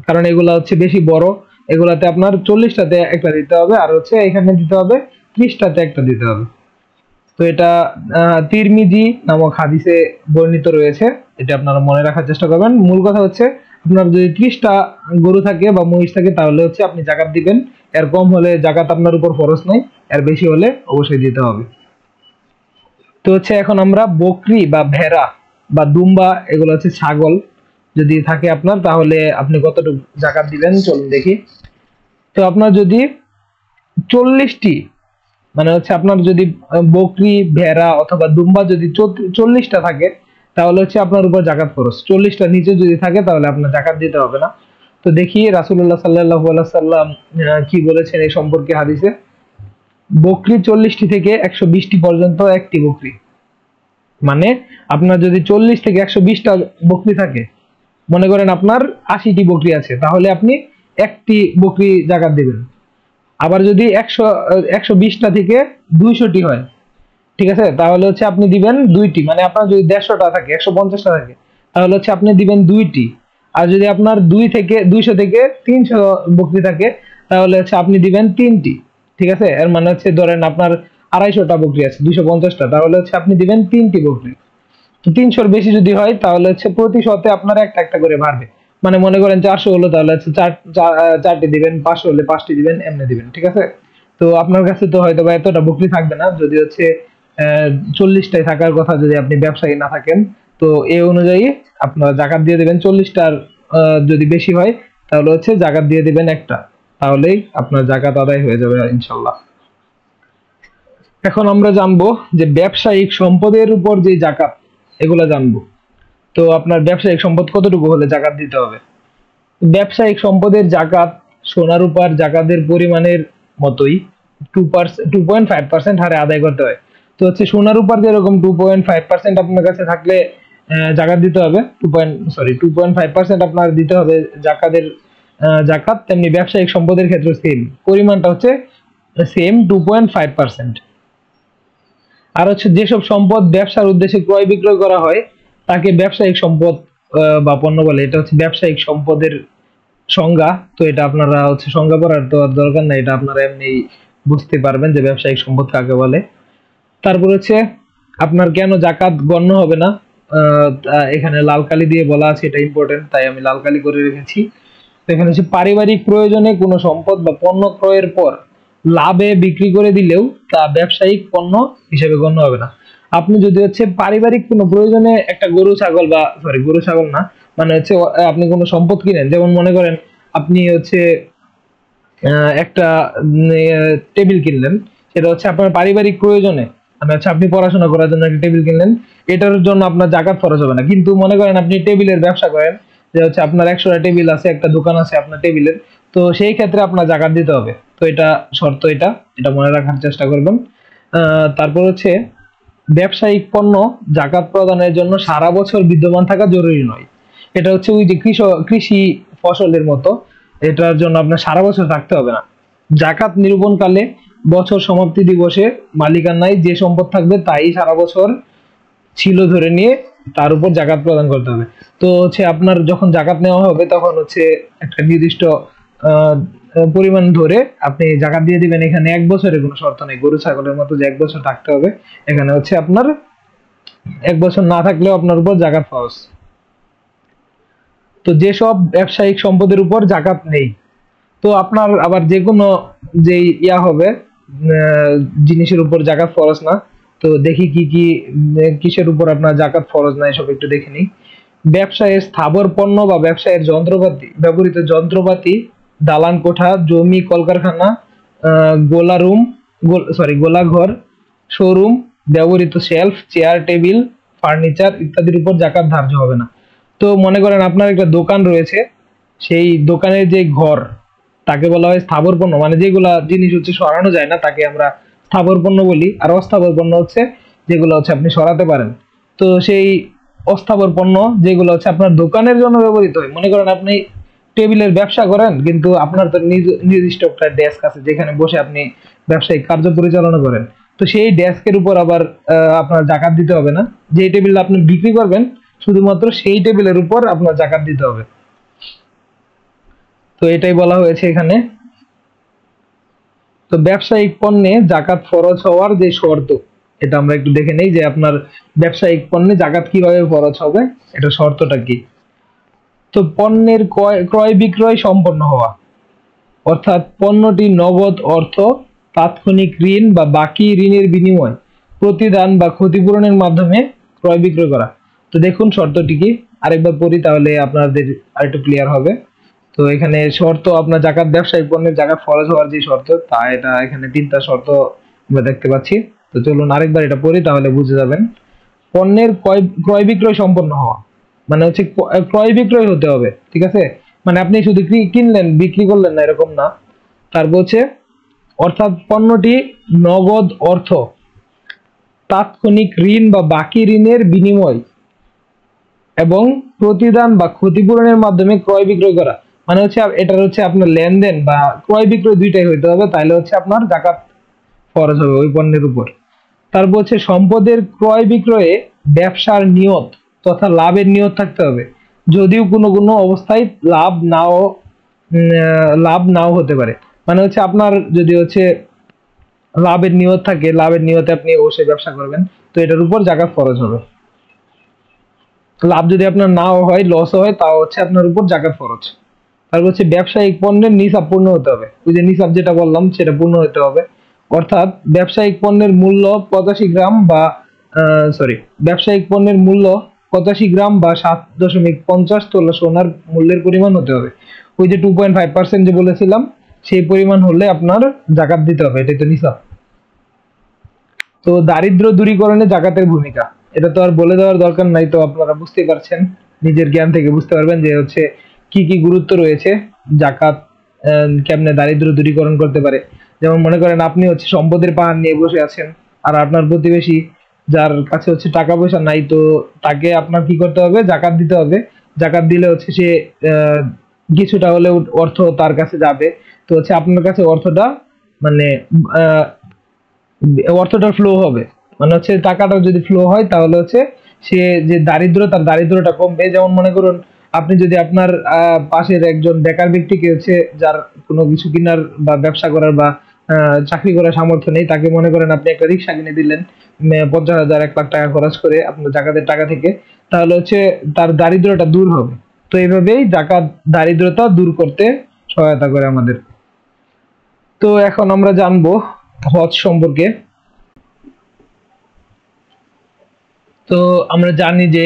কারণ এগুলা হচ্ছে বেশি বড়, এগুলাতে আপনার 40টাতে একটা দিতে হবে, আর হচ্ছে এখানে দিতে হবে 30টাতে একটা দিতে হবে। তো এটা তিরমিজি নামক হাদিসে বর্ণিত রয়েছে, এটা আপনারা মনে রাখার চেষ্টা করবেন। মূল কথা হচ্ছে আপনার যদি 30টা গরু থাকে বা মহিষ থাকে তাহলে হচ্ছে আপনি জাকাত দিবেন, এর কম হলে জাকাত আপনার উপর ফরজ নাই, এর বেশি হলে অবশ্যই দিতে হবে। তো হচ্ছে এখন আমরা বকরি বা ভেড়া বা দুম্বা, এগুলো হচ্ছে ছাগল যদি থাকে আপনার, তাহলে আপনি কতটুকু জাকাত দিবেন চলুন দেখি। তো আপনার যদি 40টি, মানে হচ্ছে আপনার যদি বকরি ভেড়া অথবা দুম্বা যদি 40টা থাকে তাহলে হচ্ছে আপনার উপর জাকাত খরচ, 40টা নিচে যদি থাকে তাহলে আপনার জাকাত দিতে হবে না। তো দেখি রাসূলুল্লাহ সাল্লাল্লাহু আলাইহি সাল্লাম কি বলেছেন এই সম্পর্কে হাদিসে। বকরি 40টি থেকে 120টি পর্যন্ত একটি বকরি, মানে আপনার যদি 40 থেকে 120টা বকরি থাকে, মনে করেন আপনার 80টি বকরি আছে, তাহলে আপনি একটি বকরি জাকাত দিবেন। আবার যদি 120টা থেকে 200টি হয়, ঠিক আছে, তাহলে হচ্ছে আপনি দিবেন 2টি, মানে আপনার যদি 150টা থাকে, 150টা থাকে, তাহলে হচ্ছে আপনি দিবেন 2টি। আর যদি আপনার 200 থেকে 300 বকরি থাকে তাহলে হচ্ছে আপনি দিবেন 3টি, ঠিক আছে। এর মানে হচ্ছে ধরেন আপনার 250টা বকরি আছে, 250টা, তাহলে হচ্ছে আপনি দিবেন 3টি বকরি। তো 300-র বেশি যদি হয় তাহলে হচ্ছে প্রতি শতে আপনার একটা একটা করে বাড়বে, মানে মনে করেন 400 হলো তাহলে হচ্ছে 4টি দিবেন, 500 হলে 5টি দিবেন, এমনি দিবেন, ঠিক আছে। তো আপনার কাছে তো হয়তো বা এতটা বকরি থাকবে না, যদি হচ্ছে 40টাই থাকার কথা, যদি আপনি ব্যবসায়ী না থাকেন, তো এই অনুযায়ী আপনারা জাকাত দিয়ে দিবেন। 40টার যদি বেশি হয় তাহলে হচ্ছে জাকাত দিয়ে দিবেন একটা, তাহলেই আপনার জাকাত আদায় হয়ে যাবে ইনশাল্লাহ। এখন আমরা জানবো যে ব্যবসায়িক সম্পদের উপর যে জাকাত, এগুলা জানবো। তো আপনার ব্যবসায়িক সম্পদ কতটুকু হলে জাকাত দিতে হবে? ব্যবসায়িক সম্পদের জাকাত সোনা রূপার জাকাতের পরিমাণের মতোই 2.5% হারে আদায় করতে হয়। তো হচ্ছে সোনা রূপার যেরকম 2.5% আপনার কাছে থাকলে জাকাত দিতে হবে, 2.5% আপনার দিতে হবে জাকাতের জাকাত, তেমনি ব্যবসায়িক সম্পদের ক্ষেত্রে সেম পরিমাণটা হচ্ছে সেম 2.5%। আর হচ্ছে যেসব সম্পদ ব্যবসার উদ্দেশ্যে ক্রয় বিক্রয় করা হয় তাকে ব্যবসায়িক সম্পদ বা পণ্য বলে। এটা হচ্ছে ব্যবসায়িক সম্পদের সংজ্ঞা। তো এটা আপনারা হচ্ছে সংজ্ঞা পড়ার তো আর দরকার নাই, এটা আপনারা এমনি বুঝতে পারবেন যে ব্যবসায়িক সম্পদ কাকে বলে। তারপর হচ্ছে আপনার কেন জাকাত গণ্য হবে না, এখানে লাল কালি দিয়ে বলা আছে, এটা ইম্পর্টেন্ট তাই আমি লাল কালি করে রেখেছি। তো এখানে হচ্ছে পারিবারিক প্রয়োজনে কোনো সম্পদ বা পণ্য ক্রয়ের পর লাভে বিক্রি করে দিলেও তা ব্যবসায়িক পণ্য হিসেবে গণ্য হবে না। আপনি যদি হচ্ছে পারিবারিক কোনো প্রয়োজনে একটা গরু ছাগল বা গরু ছাগল না, মানে হচ্ছে আপনি কোনো সম্পদ কিনেন, যেমন মনে করেন আপনি হচ্ছে একটা টেবিল কিনলেন, সেটা হচ্ছে আপনার পারিবারিক প্রয়োজনে, মানে হচ্ছে আপনি পড়াশোনা করার জন্য একটা টেবিল কিনলেন, এটার জন্য আপনার জাকাত খরচ হবে না। কিন্তু মনে করেন আপনি টেবিলের ব্যবসা করেন, যে হচ্ছে আপনার 100টা টেবিল আছে, একটা দোকান আছে আপনার টেবিলের, তো সেই ক্ষেত্রে আপনার জাকাত দিতে হবে। তো এটা শর্ত, এটা এটা মনে রাখার চেষ্টা করবেন। তারপর হচ্ছে ব্যবসায়িক পণ্য জাকাত প্রদানের জন্য সারা বছর বিদ্যমান থাকা জরুরি নয়। এটা হচ্ছে ওই যে কৃষি ফসলের মতো, এটার জন্য আপনার সারা বছর থাকতে হবে না। জাকাত নিরূপণকালে বছর সমাপ্তি দিবসে মালিকানায় যে সম্পদ থাকবে তাই সারা বছর ছিল ধরে নিয়ে তার উপর জাকাত প্রদান করতে হবে। তো হচ্ছে আপনার যখন জাকাত নেওয়া হবে তখন হচ্ছে একটা নির্দিষ্ট পরিমাণ ধরে আপনি জাকাত দিয়ে দিবেন। এখানে 1 বছরের কোনো শর্ত নেই, গরু ছাগলের মতো যে 1 বছর থাকতে হবে, এখানে হচ্ছে আপনার 1 বছর না থাকলেও আপনার উপর জাকাত ফরজ। তো যেসব ব্যবসায়িক সম্পদের উপর জাকাত নেই, তো আপনার আবার যে কোনো যে হবে জিনিসের উপর জাকাত ফরজ না। তো দেখি কি কি কিসের উপর আপনার জাকাত ফরজ না, এসব একটু দেখে নিই। ব্যবসায়ের স্থাবর পণ্য বা ব্যবসায়ের যন্ত্রপাতি, ব্যবহৃত যন্ত্রপাতি, দালান কোঠা, জমি, কলকারখানা, গোলা রুম, গোলাঘর, শোরুম, ব্যবহৃত শেলফ, চেয়ার, টেবিল, ফার্নিচার ইত্যাদির উপর জাকাত ধার্য হবে না। তো মনে করেন আপনার একটা দোকান রয়েছে, সেই দোকানের যে ঘর তাকে বলা হয় স্থাবর পণ্য, মানে যেগুলা জিনিস হচ্ছে সরানো যায় না তাকে আমরা স্থাবর পণ্য বলি। আর অস্থাবর পণ্য হচ্ছে যেগুলো হচ্ছে আপনি সরাতে পারেন। তো সেই অস্থাবর পণ্য যেগুলো হচ্ছে আপনার দোকানের জন্য ব্যবহৃত হয়, মনে করেন আপনি টেবিলের ব্যবসা করেন কিন্তু আপনার তো নির্দিষ্ট একটা ডেস্ক আছে যেখানে বসে আপনি ব্যবসায়িক কার্য পরিচালনা করেন, তো সেই ডেস্কের উপর আবার আপনার জাকাত দিতে হবে না। যে টেবিল আপনি বিক্রি করবেন শুধুমাত্র সেই টেবিলের উপর আপনার জাকাত দিতে হবে। তো এটাই বলা হয়েছে এখানে। তো ব্যবসায়িক পণ্যে জাকাত ফরজ হওয়ার যে শর্ত, এটা আমরা একটু দেখে নেই যে আপনার ব্যবসায়িক পণ্যে জাকাত কিভাবে ফরজ হবে, এটা শর্তটা কি। তো পণ্যের ক্রয় বিক্রয় সম্পন্ন হওয়া, অর্থাৎ পণ্যটি নগদ অর্থ, তাৎক্ষণিক ঋণ বা বাকি ঋণের বিনিময়, প্রতিদান বা ক্ষতিপূরণের মাধ্যমে ক্রয় বিক্রয় করা। তো দেখুন শর্তটি কি, আরেকবার পড়ি তাহলে আপনাদের আরেকটু ক্লিয়ার হবে। তো এখানে শর্ত আপনার জাকাত, ব্যবসায়িক পণ্যের জাকাত ফরজ হওয়ার যে শর্ত, তা এটা এখানে 3টা শর্ত আমরা দেখতে পাচ্ছি। তো চলুন আরেকবার এটা পড়ি তাহলে বুঝে যাবেন। পণ্যের ক্রয় বিক্রয় সম্পন্ন হওয়া, মানে হচ্ছে ক্রয় বিক্রয় হতে হবে, ঠিক আছে, মানে আপনি শুধু কিনলেন বিক্রি করলেন না এরকম না। তারপর হচ্ছে অর্থাৎ পণ্যটি নগদ অর্থ, তাৎক্ষণিক ঋণ বা বাকি ঋণের বিনিময় এবং প্রতিদান বা ক্ষতিপূরণের মাধ্যমে ক্রয় বিক্রয় করা, মানে হচ্ছে এটার হচ্ছে আপনার লেনদেন বা ক্রয় বিক্রয় দুইটাই হইতে হবে, তাহলে হচ্ছে আপনার জাকাত ফরজ হবে ওই পণ্যের উপর। তারপর হচ্ছে সম্পদের ক্রয় বিক্রয়ে ব্যবসার নিয়ত তথা লাভের নিয়ত থাকতে হবে, যদিও কোনো কোনো অবস্থায় লাভ নাও হতে পারে। মানে হচ্ছে আপনার যদি হচ্ছে লাভের নিয়ত থাকে, লাভের নিয়তে আপনি অবশ্যই ব্যবসা করবেন, তো এটার উপর জাকাত ফরজ হবে। লাভ যদি আপনার নাও হয়, লসও হয়, তাও হচ্ছে আপনার উপর জাকাত ফরজ। তারপর হচ্ছে ব্যবসায়িক পণ্যের নিসাব পূর্ণ হতে হবে, ওই যে নিসাব যেটা বললাম সেটা পূর্ণ হতে হবে। অর্থাৎ ব্যবসায়িক পণ্যের মূল্য 85 গ্রাম বা ব্যবসায়িক পণ্যের মূল্য 85 গ্রাম বা 7.50 তোলা সোনার মূল্যের পরিমাণ হতে হবে। ওই যে 2.5% যে বলেছিলাম সেই পরিমাণ হলে আপনার জাকাত দিতে হবে, এটাই তো নিসাব। তো দারিদ্র দূরীকরণে জাকাতের ভূমিকা, এটা তো আর বলে দেওয়ার দরকার নাই, তো আপনারা বুঝতেই পারছেন, নিজের জ্ঞান থেকে বুঝতে পারবেন যে হচ্ছে কি কি গুরুত্ব রয়েছে জাকাত কেমনে দারিদ্র দূরীকরণ করতে পারে। যেমন মনে করেন আপনি হচ্ছে সম্পদের পাহাড় নিয়ে বসে আছেন, আর আপনার প্রতিবেশী যার কাছে হচ্ছে টাকা পয়সা নাই, তো তাকে আপনার কি করতে হবে, জাকাত দিতে হবে। জাকাত দিলে হচ্ছে সে কিছুটা হলে অর্থ তার কাছে যাবে, তো হচ্ছে আপনার কাছে অর্থটা মানে অর্থটা ফ্লো হবে, মানে হচ্ছে টাকাটা যদি ফ্লো হয় তাহলে হচ্ছে সে যে দারিদ্র, তার দারিদ্রটা কমবে। যেমন মনে করুন আপনি যদি আপনার পাশের একজন বেকার ব্যক্তিকে হচ্ছে যার কোনো কিছু কেনার বা ব্যবসা করার বা চাকরি করার সামর্থ্য নেই, তাকে মনে করেন আপনি একটা রিক্সা কিনে দিলেন 50,000 1 লাখ টাকা খরচ করে আপনার জাকাতের টাকা থেকে, তাহলে হচ্ছে তার দারিদ্রটা দূর হবে। তো এইভাবেই জাকাত দারিদ্রতা দূর করতে সহায়তা করে আমাদের। তো এখন আমরা জানবো হজ সম্পর্কে। তো আমরা জানি যে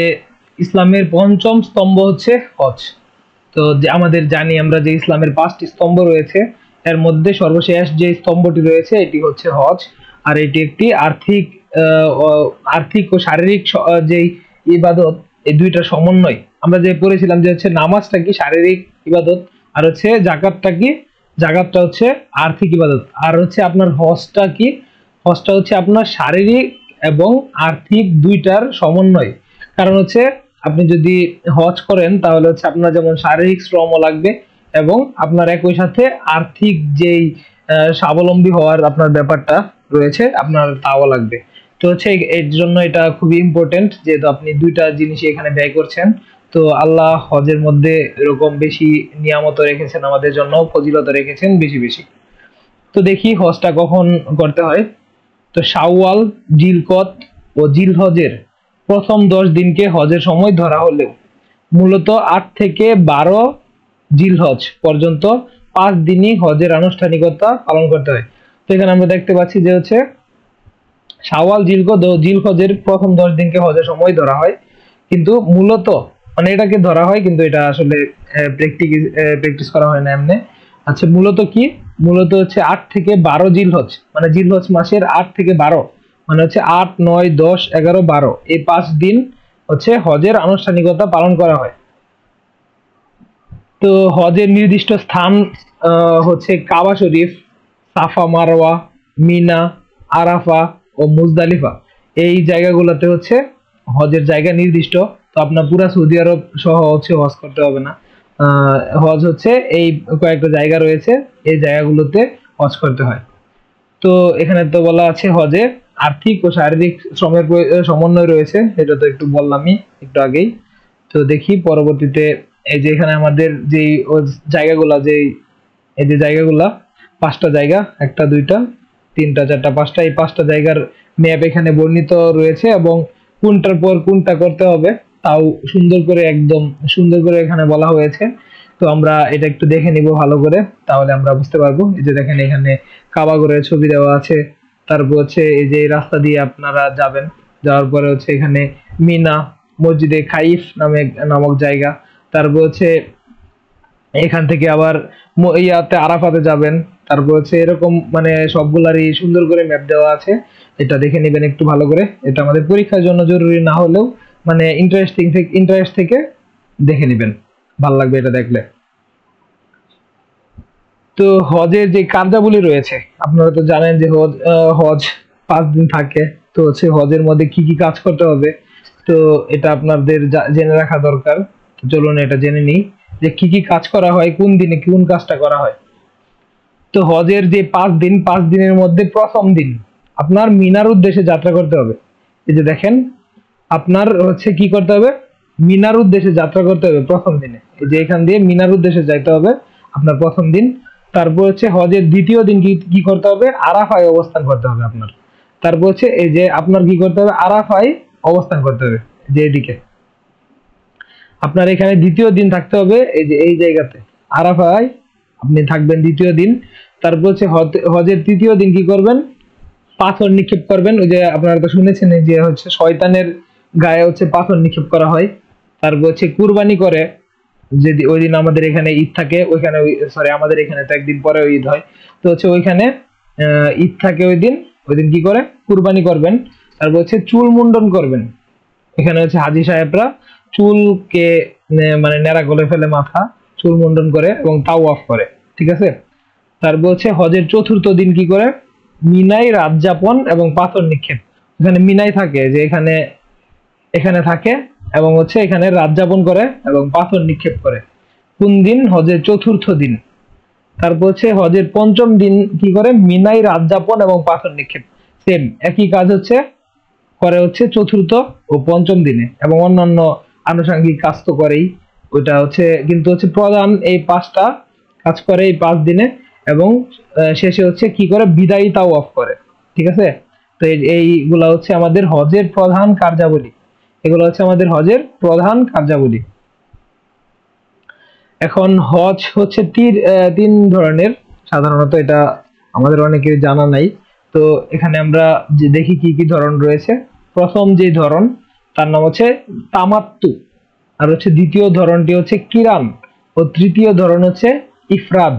ইসলামের পঞ্চম স্তম্ভ হচ্ছে হজ। তো যে আমাদের জানি আমরা যে ইসলামের 5টি স্তম্ভ রয়েছে, এর মধ্যে সর্বশেষ যে স্তম্ভটি রয়েছে এটি হচ্ছে হজ। আর এটি একটি আর্থিক ও শারীরিক যেই ইবাদত, এই দুইটা সমন্বয়। আমরা যে পড়েছিলাম যে হচ্ছে নামাজটা কি শারীরিক ইবাদত, আর হচ্ছে জাকাতটা কি, জাকাতটা হচ্ছে আর্থিক ইবাদত। আর হচ্ছে আপনার হজটা কি, হজটা হচ্ছে আপনার শারীরিক এবং আর্থিক দুইটার সমন্বয়। কারণ হচ্ছে আপনি যদি হজ করেন তাহলে হচ্ছে আপনার যেমন শারীরিক শ্রমও লাগবে এবং আপনার একই সাথে আর্থিক যেই স্বাবলম্বী হওয়ার আপনার ব্যাপারটা রয়েছে আপনার তাও লাগবে। তো হচ্ছে এর জন্য এটা খুবই ইম্পর্টেন্ট, যেহেতু আপনি দুইটা জিনিসই এখানে ব্যয় করছেন। তো আল্লাহ হজের মধ্যে এরকম বেশি নিয়ামত রেখেছেন আমাদের জন্য, ফজিলত রেখেছেন বেশি বেশি। তো দেখি হজটা কখন করতে হয়। তো শাওয়াল, জিলকত ও জিলহজের প্রথম 10 দিনকে হজের সময় ধরা হলেও মূলত 8 থেকে 12 জিলহজ পর্যন্ত 5 দিনই হজের আনুষ্ঠানিকতা পালন করতে হয়। তো এখানে আমরা দেখতে পাচ্ছি যে হচ্ছে শাওয়াল, জিলকত ও জিলহজের প্রথম 10 দিনকে হজের সময় ধরা হয়, কিন্তু মূলত মানে এটাকে ধরা হয়, কিন্তু এটা আসলে প্র্যাকটিস করা হয় না এমনি। আচ্ছা, মূলত কি, মূলত হচ্ছে 8 থেকে 12 জিলহজ, মানে জিলহজ মাসের 8 থেকে 12, মানে হচ্ছে 8, 9, 10, 11, 12, এই 5 দিন হচ্ছে হজের আনুষ্ঠানিকতা পালন করা হয়। তো হজের নির্দিষ্ট স্থান হচ্ছে কাবা শরীফ, সাফা মারওয়া, মিনা, আরাফা ও মুজদালিফা। এই জায়গাগুলোতে হচ্ছে হজের জায়গা নির্দিষ্ট। তো আপনার পুরা সৌদি আরব সহ হচ্ছে হজ করতে হবে না। হজ হচ্ছে এই কয়েকটা জায়গা রয়েছে, এই জায়গাগুলোতে হজ করতে হয়। তো এখানে তো বলা আছে হজে আর্থিক ও শারীরিক শ্রমের সমন্বয় রয়েছে, এটা তো একটু বললামই একটু আগেই। তো দেখি পরবর্তীতে, এই যে এখানে আমাদের যে জায়গাগুলা, যে এই যে জায়গাগুলা 5টা জায়গা, 1টা 2টা 3টা 4টা 5টা, এই 5টা জায়গার ম্যাপ এখানে বর্ণিত রয়েছে, এবং কোনটার পর কোনটা করতে হবে তাও সুন্দর করে, একদম সুন্দর করে এখানে বলা হয়েছে। তো আমরা এটা একটু দেখে নিব ভালো করে, তাহলে আমরা বুঝতে পারবো। এই যে দেখেন এখানে কাবা ঘরের ছবি দেওয়া আছে, তারপর হচ্ছে এই যে রাস্তা দিয়ে আপনারা যাবেন, যাওয়ার পরে হচ্ছে এখানে মিনা, মসজিদে খাইফ নামক জায়গা, তারপর হচ্ছে এখান থেকে আবার ইয়াতে আরাফাতে যাবেন, তারপর হচ্ছে এরকম মানে সবগুলারই সুন্দর করে ম্যাপ দেওয়া আছে। এটা দেখে নেবেন একটু ভালো করে, এটা আমাদের পরীক্ষার জন্য জরুরি না হলেও মানে ইন্টারেস্ট থেকে দেখে নেবেন, ভালো লাগবে এটা দেখলে। তো হজের যে কার্যাবলী রয়েছে, আপনারা তো জানেন যে হজ 5 দিন থাকে। তো হচ্ছে হজের মধ্যে কি কি কাজ করতে হবে, তো এটা আপনাদের জেনে রাখা দরকার। চলুন এটা জেনে নিই যে কি কি কাজ করা হয়, কোন দিনে কোন কাজটা করা হয়। তো হজের যে 5 দিন, 5 দিনের মধ্যে প্রথম দিন আপনার মিনার উদ্দেশ্যে যাত্রা করতে হবে। এই যে দেখেন, আপনার হচ্ছে কি করতে হবে, মিনার উদ্দেশ্যে যাত্রা করতে হবে প্রথম দিনে। এই যে এখান দিয়ে মিনার উদ্দেশ্যে যাইতে হবে আপনার প্রথম দিন। তারপর হচ্ছে হজের দ্বিতীয় দিন কি করতে হবে, আরাফায় অবস্থান করতে হবে আপনার। তারপর হচ্ছে এই যে আপনার কি করতে হবে, আরাফায় অবস্থান করতে হবে, যে এদিকে আপনার এখানে দ্বিতীয় দিন থাকতে হবে, এই যে এই জায়গাতে আরাফায় আপনি থাকবেন দ্বিতীয় দিন। তারপর হচ্ছে হজের তৃতীয় দিন কি করবেন, পাথর নিক্ষেপ করবেন। ওই যে আপনারা তো শুনেছেন যে হচ্ছে শয়তানের গায়ে হচ্ছে পাথর নিক্ষেপ করা হয়। তারপর হচ্ছে কুরবানি করে, যদি ওই দিন আমাদের এখানে ঈদ থাকে, ওইখানে সরি আমাদের এখানে তো একদিন পরে ঈদ হয়, তো হচ্ছে ওইখানে ঈদ থাকে ওই দিন কি করে কুরবানি করবেন। তারপর হচ্ছে চুল মুন্ডন করবেন। এখানে হচ্ছে হাজী সাহেবরা চুলকে মানে ন্যাড়া করে ফেলে, মাথা চুল মুন্ডন করে এবং তাওয়াফ করে, ঠিক আছে। তারপর হচ্ছে হজের চতুর্থ দিন কি করে, মিনাই রাত যাপন এবং পাথর নিক্ষেপ। এখানে মিনাই থাকে, যে এখানে থাকে এবং হচ্ছে এখানে রাত যাপন করে এবং পাথর নিক্ষেপ করে। কোন দিন, হজের চতুর্থ দিন। তারপর হচ্ছে হজের পঞ্চম দিন কি করে, মিনাই রাত যাপন এবং পাথর নিক্ষেপ, সেম একই কাজ হচ্ছে করে হচ্ছে চতুর্থ ও পঞ্চম দিনে, এবং অন্যান্য আনুষঙ্গিক কাজ তো করেই। ওইটা হচ্ছে কিন্তু হচ্ছে প্রধান এই 5টা কাজ করে এই 5 দিনে, এবং শেষে হচ্ছে কি করে, বিদায়ী তাওয়াফ করে, ঠিক আছে। তো এইগুলা হচ্ছে আমাদের হজের প্রধান কার্যাবলী, এগুলো হচ্ছে আমাদের হজের প্রধান কার্যাবলী। এখন হজ হচ্ছে 3 ধরনের, সাধারণত এটা আমাদের অনেকের জানা নাই। তো এখানে আমরা যে দেখি কি কি ধরন রয়েছে। প্রথম যে ধরন তার নাম হচ্ছে তামাত্তু, আর হচ্ছে দ্বিতীয় ধরনটি হচ্ছে কিরান, ও তৃতীয় ধরন হচ্ছে ইফরাদ।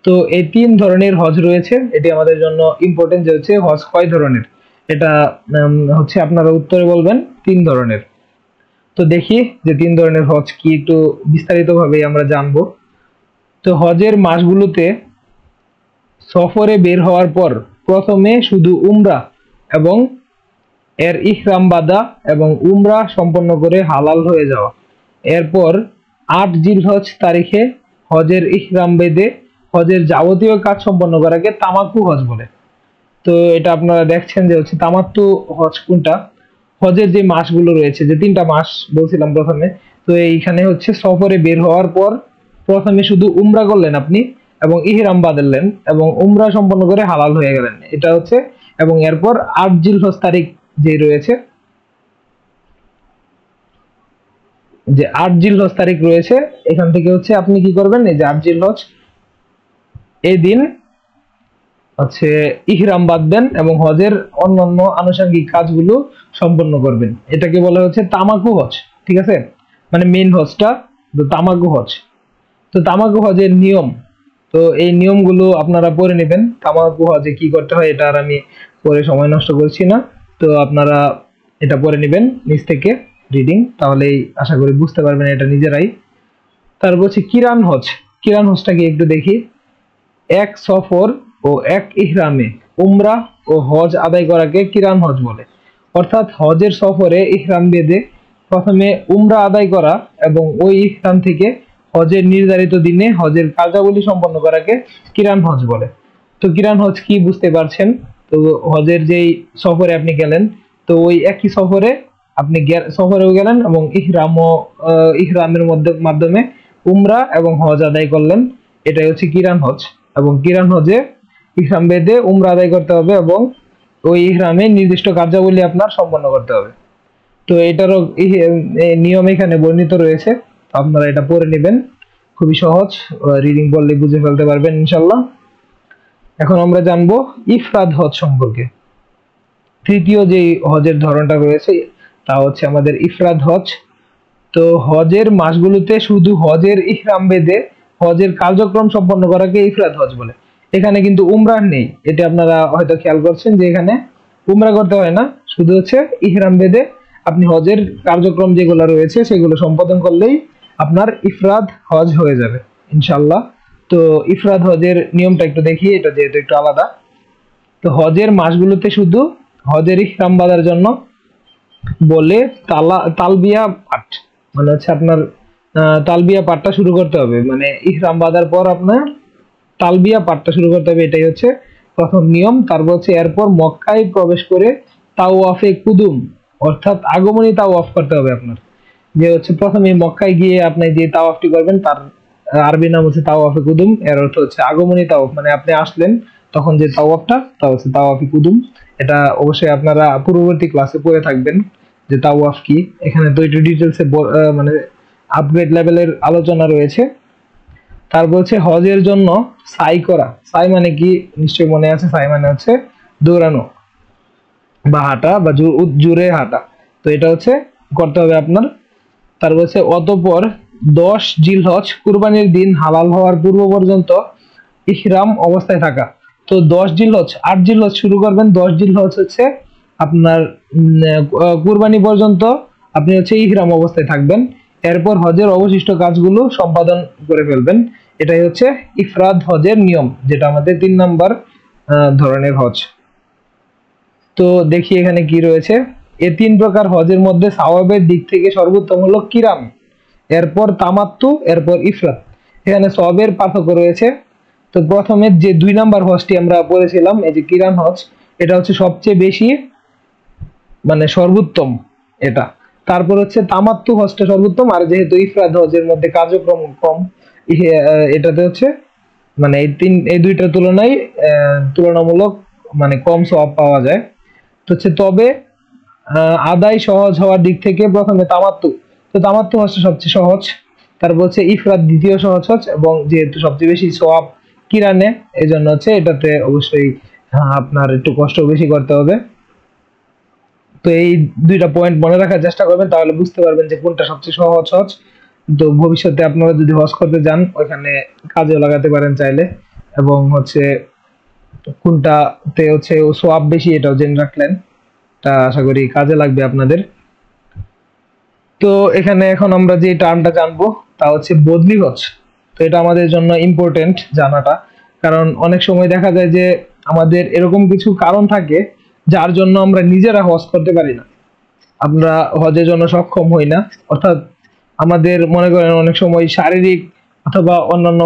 তো এই 3 ধরনের হজ রয়েছে। এটি আমাদের জন্য ইম্পর্টেন্ট যে হচ্ছে হজ কয় ধরনের, এটা হচ্ছে আপনারা উত্তরে বলবেন 3 ধরনের। তো দেখি যে 3 ধরনের হজ কি, একটু বিস্তারিত ভাবে আমরা জানবো। তো হজের মাসগুলোতে সফরে বের হওয়ার পর প্রথমে শুধু উমরা এবং এর ইহরাম বাঁধা এবং উমরা সম্পন্ন করে হালাল হয়ে যাওয়া। এরপর 8 জিলহজ তারিখে হজের ইহরাম বেঁধে হজের যাবতীয় কাজ সম্পন্ন করাকে তামাত্তু হজ বলে। তো এটা আপনারা দেখছেন যে হচ্ছে তামাত্তু হজ কোনটা। হজের যে মাসগুলো রয়েছে, যে 3টা মাস বলছিলাম প্রথমে, তো এইখানে হচ্ছে সফরে বের হওয়ার পর প্রথমে শুধু উমরা করলেন আপনি এবং ইহরাম বাঁধলেন এবং উমরা সম্পন্ন করে হালাল হয়ে গেলেন, এটা হচ্ছে। এবং এরপর 8 জিলহজ তারিখ যে রয়েছে, যে 8 জিলহজ তারিখ রয়েছে, এখান থেকে হচ্ছে আপনি কি করবেন, এই যে 8 জিলহজ এই দিন হচ্ছে ইহরাম বাঁধবেন এবং হজের অন্যান্য আনুষঙ্গিক কাজগুলো সম্পন্ন করবেন। এটাকে বলা হচ্ছে তামাকু হজ, ঠিক আছে। মানে মেইন হজটা, তো তামাকু হজ। তো তামাকু হজের নিয়ম, তো এই নিয়মগুলো আপনারা পড়ে নেবেন। তামাকু হজে কি করতে হয় এটা আর আমি পরে সময় নষ্ট করছি না, তো আপনারা এটা পড়ে নেবেন নিজ থেকে রিডিং, তাহলেই আশা করি বুঝতে পারবেন এটা নিজেরাই। তারপর হচ্ছে কিরান হজ। কিরান হজটাকে একটু দেখি। এক সফর ও এক ইহরামে উমরা ও হজ আদায় করাকে কিরান হজ বলে। অর্থাৎ হজের সফরে ইহরাম বেঁধে প্রথমে উমরা আদায় করা এবং ওই ইহরাম থেকে হজের নির্ধারিত দিনে হজের কার্যাবলী সম্পন্ন করাকে কিরান হজ বলে। তো কিরান হজ কি বুঝতে পারছেন। তো হজের যেই সফরে আপনি গেলেন, তো ওই একই সফরে আপনি সফরেও গেলেন এবং ইহরামের মাধ্যমে উমরা এবং হজ আদায় করলেন, এটাই হচ্ছে কিরান হজ। এবং কিরান হজে ইহরাম বেঁধে উমরা আদায় করতে হবে এবং ওই ইহরামে নির্দিষ্ট কার্যাবলী আপনার সম্পন্ন করতে হবে। তো এটারও নিয়ম এখানে বর্ণিত রয়েছে, আপনারা এটা পড়ে নেবেন, খুবই সহজ, রিডিং পড়লে বুঝে ফেলতে পারবেন ইনশাল্লাহ। এখন আমরা জানবো ইফরাদ হজ সম্পর্কে। তৃতীয় যে হজের ধরনটা রয়েছে তা হচ্ছে আমাদের ইফরাদ হজ। তো হজের মাসগুলোতে শুধু হজের ইহরাম বেঁধে হজের কার্যক্রম সম্পন্ন করাকে ইফরাদ হজ বলে। এখানে কিন্তু উমরাহ নেই, এটা আপনারা হয়তো খেয়াল করছেন যে এখানে উমরা করতে হয় না, শুধু হচ্ছে ইহরাম বেঁধে আপনি হজের কার্যক্রম যেগুলো রয়েছে সেগুলো সম্পাদন করলেই আপনার ইফরাদ হজ হয়ে যাবে ইনশাল্লাহ। তো ইফরাদ হজের নিয়মটা একটু দেখি, এটা যেহেতু একটু আলাদা। তো হজের মাসগুলোতে শুধু হজের ইহরাম বাঁধার জন্য বলে তালবিয়া পাঠ, মানে হচ্ছে আপনার তালবিয়া পাঠটা শুরু করতে হবে, মানে ইহরাম বাঁধার পর আপনার তালবিয়া পাঠটা শুরু করতে হবে, এটাই হচ্ছে প্রথম নিয়ম। তারপর হচ্ছে এরপর মক্কায় প্রবেশ করে তাওয়াফে কুদুম অর্থাৎ আগমনী তাওয়াফ করতে হবে আপনার। যে হচ্ছে প্রথমে মক্কায় গিয়ে আপনি যে তাওয়াফটি করবেন তার আরবি নাম হচ্ছে তাওয়াফে কুদুম, এর অর্থ হচ্ছে আগমনী তাওয়াফ, মানে আপনি আসলেন তখন যে তাওয়াফটা তা হচ্ছে তাওয়াফে কুদুম। এটা অবশ্যই আপনারা পূর্ববর্তী ক্লাসে পড়ে থাকবেন যে তাওয়াফ কি। এখানে তো একটু ডিটেলসে মানে আপগ্রেড লেভেলের আলোচনা রয়েছে। তারপর হচ্ছে হজের জন্য সাই করা। সাই মানে কি নিশ্চয়ই মনে আছে, সাই মানে হচ্ছে দৌড়ানো বা হাঁটা বা জোরে হাঁটা, তো এটা হচ্ছে করতে হবে আপনার। তারপর হচ্ছে অতঃপর 10 জিলহজ কুরবানির দিন হালাল হওয়ার পূর্ব পর্যন্ত ইহরাম অবস্থায় থাকা। তো 10 জিলহজ, 8 জিলহজ শুরু করবেন, 10 জিলহজ হচ্ছে আপনার কুরবানি পর্যন্ত আপনি হচ্ছে ইহরাম অবস্থায় থাকবেন। এরপর হজের অবশিষ্ট কাজগুলো সম্পাদন করে ফেলবেন। এটাই হচ্ছে ইফরাদ হজের নিয়ম, যেটা আমাদের 3 নাম্বার ধরনের হজ। তো দেখি এখানে কি রয়েছে। এই 3 প্রকার হজের মধ্যে সওয়াবের দিক থেকে সর্বোত্তম হলো কিরান, এরপর তামাত্তু, এরপর ইফরাদ। এখানে সওয়াবের পার্থক্য রয়েছে। তো প্রথমে যে 2 নাম্বার হজটি আমরা পড়েছিলাম, এই যে কিরান হজ, এটা হচ্ছে সবচেয়ে বেশি মানে সর্বোত্তম এটা। তারপর হচ্ছে তামাত্তু হজটা সর্বোত্তম, আর যেহেতু ইফরাদ হজের মধ্যে কার্যক্রম কম, এটাতে হচ্ছে মানে এই দুইটার তুলনায় তুলনামূলক মানে কম সওয়াব পাওয়া যায়। তো হচ্ছে তবে আদায় সহজ হওয়ার দিক থেকে প্রথমে তামাত্তু, তো তামাত্তু হজটা সবচেয়ে সহজ। তারপর হচ্ছে ইফরাদ দ্বিতীয় সহজ হজ, এবং যেহেতু সবচেয়ে বেশি সওয়াব কিরানে, এই জন্য হচ্ছে এটাতে অবশ্যই আপনার একটু কষ্ট বেশি করতে হবে। তো এই দুইটা পয়েন্ট মনে রাখার চেষ্টা করবেন, তাহলে বুঝতে পারবেন যে কোনটা সবচেয়ে সহজ হজ। তো ভবিষ্যতে আপনারা যদি হজ করতে যান ওইখানে কাজেও লাগাতে পারেন চাইলে, এবং হচ্ছে কোনটাতে হচ্ছে সওয়াব বেশি এটাও জেনে রাখলেন, তা আশা করি কাজে লাগবে আপনাদের। তো এখানে এখন আমরা যে টার্মটা জানবো তা হচ্ছে বদলি হজ। তো এটা আমাদের জন্য ইম্পর্টেন্ট জানাটা, কারণ অনেক সময় দেখা যায় যে আমাদের এরকম কিছু কারণ থাকে যার জন্য আমরা নিজেরা হজ করতে পারি না, আমরা হজের জন্য সক্ষম হই না। অর্থাৎ আমাদের মনে করেন অনেক সময় শারীরিক অথবা অন্যান্য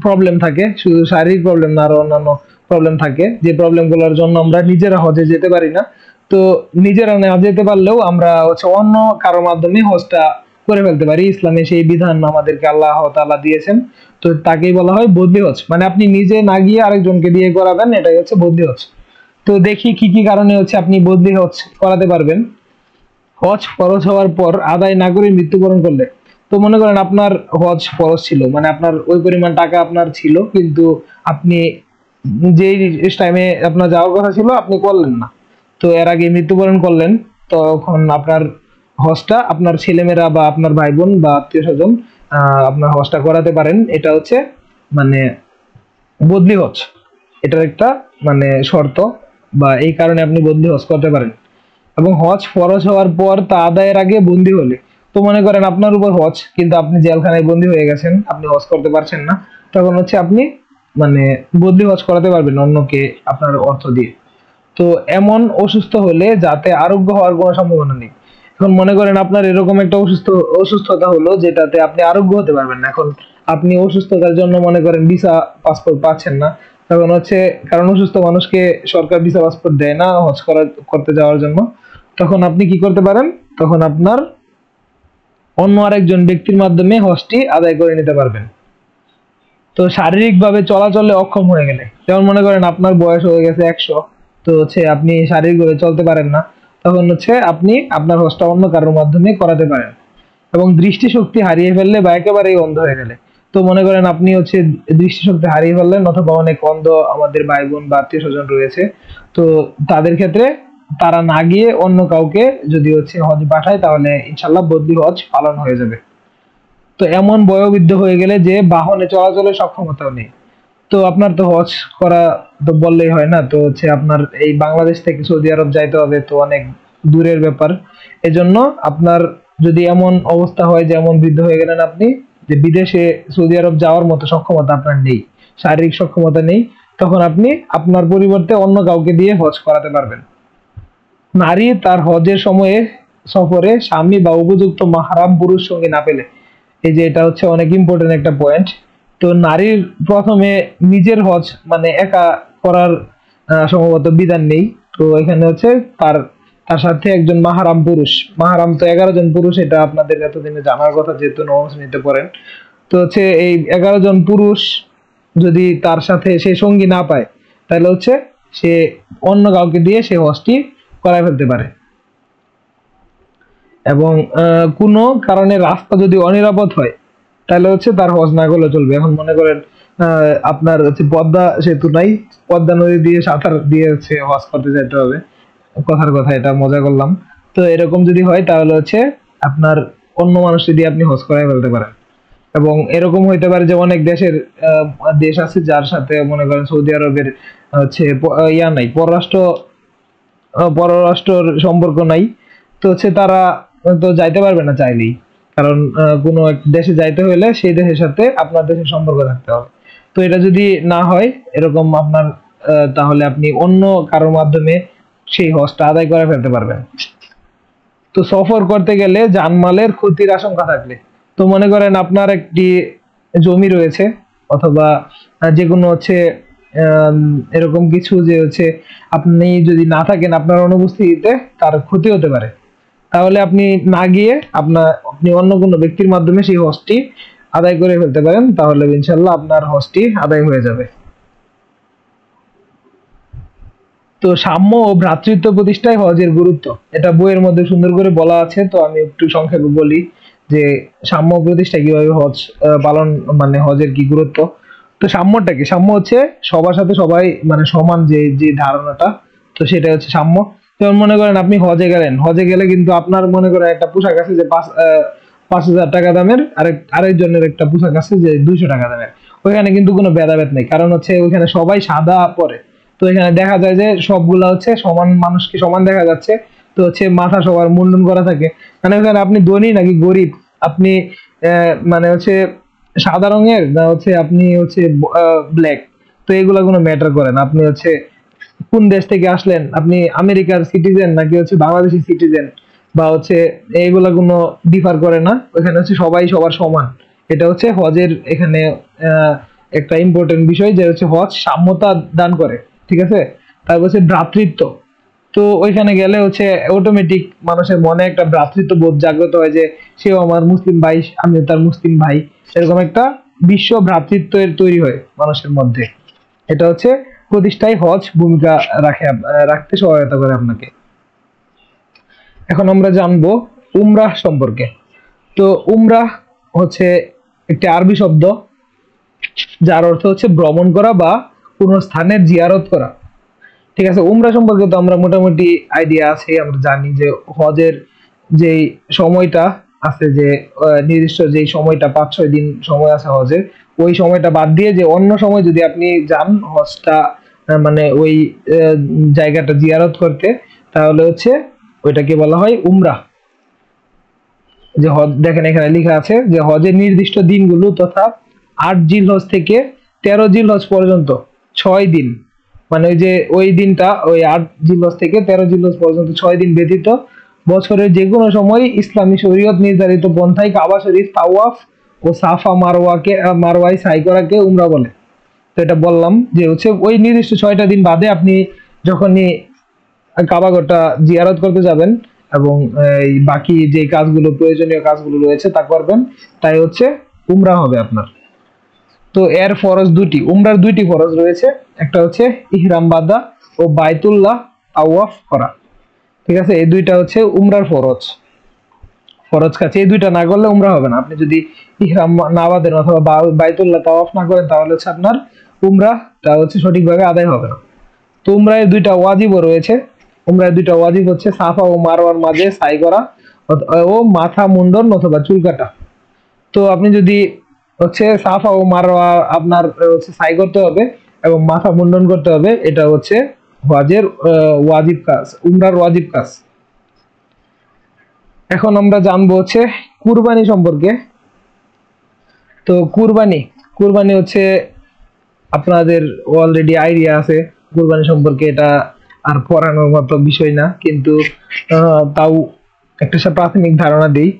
প্রবলেম থাকে, শুধু শারীরিক প্রবলেম না, আরো অন্যান্য প্রবলেম থাকে, যে প্রবলেমগুলোর জন্য আমরা নিজেরা হজে যেতে পারি না। তো নিজেরা না যেতে পারলেও আমরা হচ্ছে অন্য কারোর মাধ্যমে হজটা করে ফেলতে পারি। ইসলামে সেই বিধান আমাদেরকে আল্লাহ তাআলা দিয়েছেন, তো তাকেই বলা হয় বদলি হজ, মানে আপনি নিজে না গিয়ে আরেকজনকে দিয়ে করাবেন, এটাই হচ্ছে বদলি হজ। তো দেখি কি কি কারণে হচ্ছে আপনি বদলি হজ করাতে পারবেন। হজ ফরজ হওয়ার পর আদায় না করে মৃত্যুবরণ করলে, তো মনে করেন আপনার হজ ফরজ ছিল, মানে আপনার ওই পরিমাণ টাকা আপনার ছিল, কিন্তু আপনি যেই টাইমে আপনার যাওয়ার কথা ছিল আপনি করলেন না, তো এর আগে মৃত্যুবরণ করলেন, তখন আপনার হজটা আপনার ছেলেমেয়েরা বা আপনার ভাই বোন বা আত্মীয় স্বজন আপনার হজটা করাতে পারেন। এটা হচ্ছে মানে বদলি হজ, এটার একটা মানে শর্ত, বা এই কারণে আপনি বদলি হজ করতে পারেন। এবং হজ ফরজ হওয়ার পর তা আদায়ের আগে বন্দী হলে, তো মনে করেন আপনার উপর হজ কিন্তু আপনি জেলখানায় বন্দী হয়ে গেছেন, আপনি হজ করতে পারছেন না, তখন হচ্ছে আপনি মানে বদলি হজ করাতে পারবেন অন্যকে আপনার অর্থ দিয়ে। তো এমন অসুস্থ হলে যাতে আরোগ্য হওয়ার কোনো সম্ভাবনা নেই। এখন মনে করেন আপনার এরকম একটা অসুস্থতা হলো যেটাতে আপনি আরোগ্য হতে পারবেন না, এখন আপনি অসুস্থতার জন্য মনে করেন ভিসা পাসপোর্ট পাচ্ছেন না, তখন হচ্ছে, কারণ অসুস্থ মানুষকে সরকার ভিসা পাসপোর্ট দেয় না হজ করতে যাওয়ার জন্য, তখন আপনি কি করতে পারেন, তখন আপনার অন্য আরেকজন ব্যক্তির মাধ্যমে হজটি আদায় করে নিতে পারবেন। তো শারীরিকভাবে চলাচলে অক্ষম হয়ে গেলে, যেমন মনে করেন আপনার বয়স হয়ে গেছে 100, তো হচ্ছে আপনি শারীরিকভাবে চলতে পারেন না, তখন হচ্ছে আপনি আপনার হজটা অন্য কারোর মাধ্যমে করাতে পারেন। এবং দৃষ্টিশক্তি হারিয়ে ফেললে বা একেবারেই অন্ধ হয়ে গেলে, তো মনে করেন আপনি হচ্ছে দৃষ্টিশক্তি হারিয়ে ফেললেন, অথবা অনেক অন্ধ আমাদের ভাই বোন বা আত্মীয় স্বজন রয়েছে, তো তাদের ক্ষেত্রে তারা না গিয়ে অন্য কাউকে যদি হচ্ছে হজ পাঠায়, তাহলে ইনশাল্লাহ বদলি হজ পালন হয়ে যাবে। তো এমন বয়োবৃদ্ধ হয়ে গেলে যে বাহনে চলাচলের সক্ষমতাও নেই, তো আপনার তো হজ করা তো বললেই হয় না, তো হচ্ছে আপনার এই বাংলাদেশ থেকে সৌদি আরব যাইতে হবে, তো অনেক দূরের ব্যাপার। এজন্য আপনার যদি এমন অবস্থা হয় যে এমন বৃদ্ধ হয়ে গেলেন আপনি, যে বিদেশে সৌদি আরব যাওয়ার মতো সক্ষমতা আপনার নেই, শারীরিক সক্ষমতা নেই, তখন আপনি আপনার পরিবর্তে অন্য কাউকে দিয়ে হজ করাতে পারবেন। নারী তার হজের সময়ে সফরে স্বামী বা উপযুক্ত মাহরাম পুরুষ সঙ্গী না পেলে, এই যে এটা হচ্ছে অনেক ইম্পর্টেন্ট একটা পয়েন্ট। তো নারীর প্রথমে নিজের হজ মানে একা করার সম্ভবত বিধান নেই, তো এখানে হচ্ছে তার তার সাথে একজন মাহারাম পুরুষ, মাহারাম তো 11 জন পুরুষ, এটা আপনাদের এতদিনে জানার কথা যেহেতু নবম শ্রেণীতে পড়েন। তো হচ্ছে এই 11 জন পুরুষ যদি তার সাথে সে সঙ্গী না পায়, তাহলে হচ্ছে সে অন্য কাউকে দিয়ে সে হজটি করায় ফেলতে পারে। এবং কোনো কারণে রাস্তা যদি অনিরাপদ হয়, তাহলে হচ্ছে তার হজ না করলে চলবে। এখন মনে করেন আপনার হচ্ছে পদ্মা সেতু নাই, পদ্মা নদী দিয়ে সাঁতার দিয়ে হচ্ছে হজ করতে যেতে হবে, কথার কথা, এটা মজা করলাম। তো এরকম যদি হয় তাহলে হচ্ছে আপনার অন্য মানুষকে দিয়ে আপনি হজ করাই ফেলতে পারেন। এবং এরকম হইতে পারে যে অনেক দেশ আছে যার সাথে মনে করেন সৌদি আরবের হচ্ছে ইয়া নাই, পররাষ্ট্র সম্পর্ক নাই, তো হচ্ছে তারা তো যাইতে পারবে না চাইলেই, কারণ কোনো এক দেশে যাইতে হলে সেই দেশের সাথে আপনার দেশের সম্পর্ক থাকতে হবে। তো এটা যদি না হয় এরকম আপনার, তাহলে আপনি অন্য কারোর মাধ্যমে সেই হজটা আদায় করে ফেলতে পারবেন। তো সফর করতে গেলে জানমালের ক্ষতির আশঙ্কা থাকলে, তো মনে করেন আপনার একটি জমি রয়েছে, অথবা যে কোনো হচ্ছে আম, এরকম কিছু যে হচ্ছে আপনি যদি না থাকেন আপনার অনুপস্থিতিতে তার ক্ষতি হতে পারে, তাহলে আপনি না গিয়ে আপনি অন্য কোনো ব্যক্তির মাধ্যমে সেই হজটি আদায় করে ফেলতে পারেন, তাহলে ইনশাল্লাহ আপনার হজটি আদায় হয়ে যাবে। তো সাম্য ও ভ্রাতৃত্ব প্রতিষ্ঠায় হজের গুরুত্ব, এটা বইয়ের মধ্যে সুন্দর করে বলা আছে, তো আমি একটু সংক্ষেপে বলি যে সাম্য প্রতিষ্ঠা কিভাবে হজ পালন, মানে হজের কি গুরুত্ব। তো সাম্যটা কি, সাম্য হচ্ছে সবার সাথে সবাই মানে সমান, যে যে ধারণাটা, তো সেটা হচ্ছে সাম্য। যেমন মনে করেন আপনি হজে গেলেন, হজে গেলে কিন্তু আপনার মনে করেন একটা পোশাক আছে যে 5,000 টাকা দামের, আরেকজনের একটা পোশাক আছে যে 200 টাকা দামের, ওইখানে কিন্তু কোনো ভেদাভেদ নেই, কারণ হচ্ছে ওইখানে সবাই সাদা পরে, তো এখানে দেখা যায় যে সবগুলা হচ্ছে সমান, মানুষকে সমান দেখা যাচ্ছে, তো হচ্ছে মাথা সবার মুন্ডন করা থাকে, মানে ওখানে আপনি ধনী নাকি গরিব, আপনি মানে হচ্ছে সাদা রঙের না হচ্ছে আপনি হচ্ছে ব্ল্যাক, তো এগুলা কোনো ম্যাটার করে না, আপনি হচ্ছে কোন দেশ থেকে আসলেন, আপনি আমেরিকার সিটিজেন নাকি হচ্ছে বাংলাদেশি সিটিজেন, বা হচ্ছে এইগুলা কোনো ডিফার করে না, ওখানে হচ্ছে সবাই সবার সমান। এটা হচ্ছে হজের এখানে আহ, একটা ইম্পর্টেন্ট বিষয়, যে হচ্ছে হজ সাম্যতা দান করে, ঠিক আছে। তারপর হচ্ছে ভ্রাতৃত্ব, তো ওইখানে গেলে হচ্ছে অটোমেটিক মানুষের মনে একটা ভ্রাতৃত্ব বোধ জাগ্রত হয়, যে সেও আমার মুসলিম ভাই, আমিও তার মুসলিম ভাই, এরকম একটা বিশ্ব ভ্রাতৃত্বের তৈরি হয় মানুষের মধ্যে। এটা হচ্ছে প্রতিষ্ঠায় হজ ভূমিকা রাখতে সহায়তা করে আপনাকে। এখন আমরা জানবো উমরাহ সম্পর্কে। তো উমরাহ হচ্ছে একটি আরবি শব্দ, যার অর্থ হচ্ছে ভ্রমণ করা বা কোন স্থানের জিয়ারত করা, ঠিক আছে। উমরা সম্পর্কে তো আমরা মোটামুটি আইডিয়া আছে, আমরা জানি যে হজের যেই সময়টা আছে, যে নির্দিষ্ট যেই সময়টা 5-6 দিন সময় আছে হজের, ওই সময়টা বাদ দিয়ে যে অন্য সময় যদি আপনি যান হজটা মানে ওই জায়গাটা জিয়ারত করতে, তাহলে হচ্ছে ওইটাকে বলা হয় উমরাহ। যে হজ দেখেন এখানে লেখা আছে যে হজের নির্দিষ্ট দিনগুলো তথা 8 জিলহজ থেকে 13 জিলহজ পর্যন্ত 6 দিন, মানে ওই যে ওই দিনটা ওই 8 জিলহজ থেকে 13 জিলহজ পর্যন্ত 6 দিন ব্যতীত বছরের যে কোনো সময় ইসলামী শরীয়ত নির্ধারিত পন্থায় কাবা শরীফ তাওয়াফ ও সাফা মারওয়ায় সাই করাকে উমরা বলে। তো এটা বললাম যে হচ্ছে ওই নির্দিষ্ট 6টা দিন বাদে আপনি যখনই কাবাঘরটা জিয়ারত করতে যাবেন এবং এই বাকি যে কাজগুলো প্রয়োজনীয় কাজগুলো রয়েছে তা করবেন, তাই হচ্ছে উমরা হবে আপনার। তো এর ফরজ দুটি, উমরার দুইটি ফরজ রয়েছে, একটা হচ্ছে ইহরাম বাঁধা ও বাইতুল্লাহ তাওয়াফ করা। ঠিক আছে, এই দুইটা হচ্ছে উমরার ফরজ ফরজ কাজ। এই দুইটা না করলে উমরা হবে না। আপনি যদি ইহরাম না বাঁধেন অথবা বাইতুল্লাহ তাওয়াফ না করেন, তাহলে হচ্ছে আপনার উমরাটা হচ্ছে সঠিকভাবে আদায় হবে না। তো উমরায় দুইটা ওয়াজিবও রয়েছে। উমরায় দুইটা ওয়াজিব হচ্ছে সাফা ও মারওয়ার মাঝে সাই করা ও মাথা মুন্ডন অথবা চুল কাটা। তো আপনি যদি হচ্ছে সাফা ও মারওয়া আপনার হচ্ছে সাই করতে হবে এবং মাথা মুন্ডন করতে হবে, এটা হচ্ছে হজের ওয়াজিব কাজ, উমরার ওয়াজিব কাজ। এখন আমরা জানবো হচ্ছে কুরবানি সম্পর্কে। তো কুরবানি কুরবানি হচ্ছে আপনাদের অলরেডি আইডিয়া আছে কুরবানি সম্পর্কে, এটা আর পড়ানোর মতো বিষয় না, কিন্তু তাও একটা প্রাথমিক ধারণা দেই।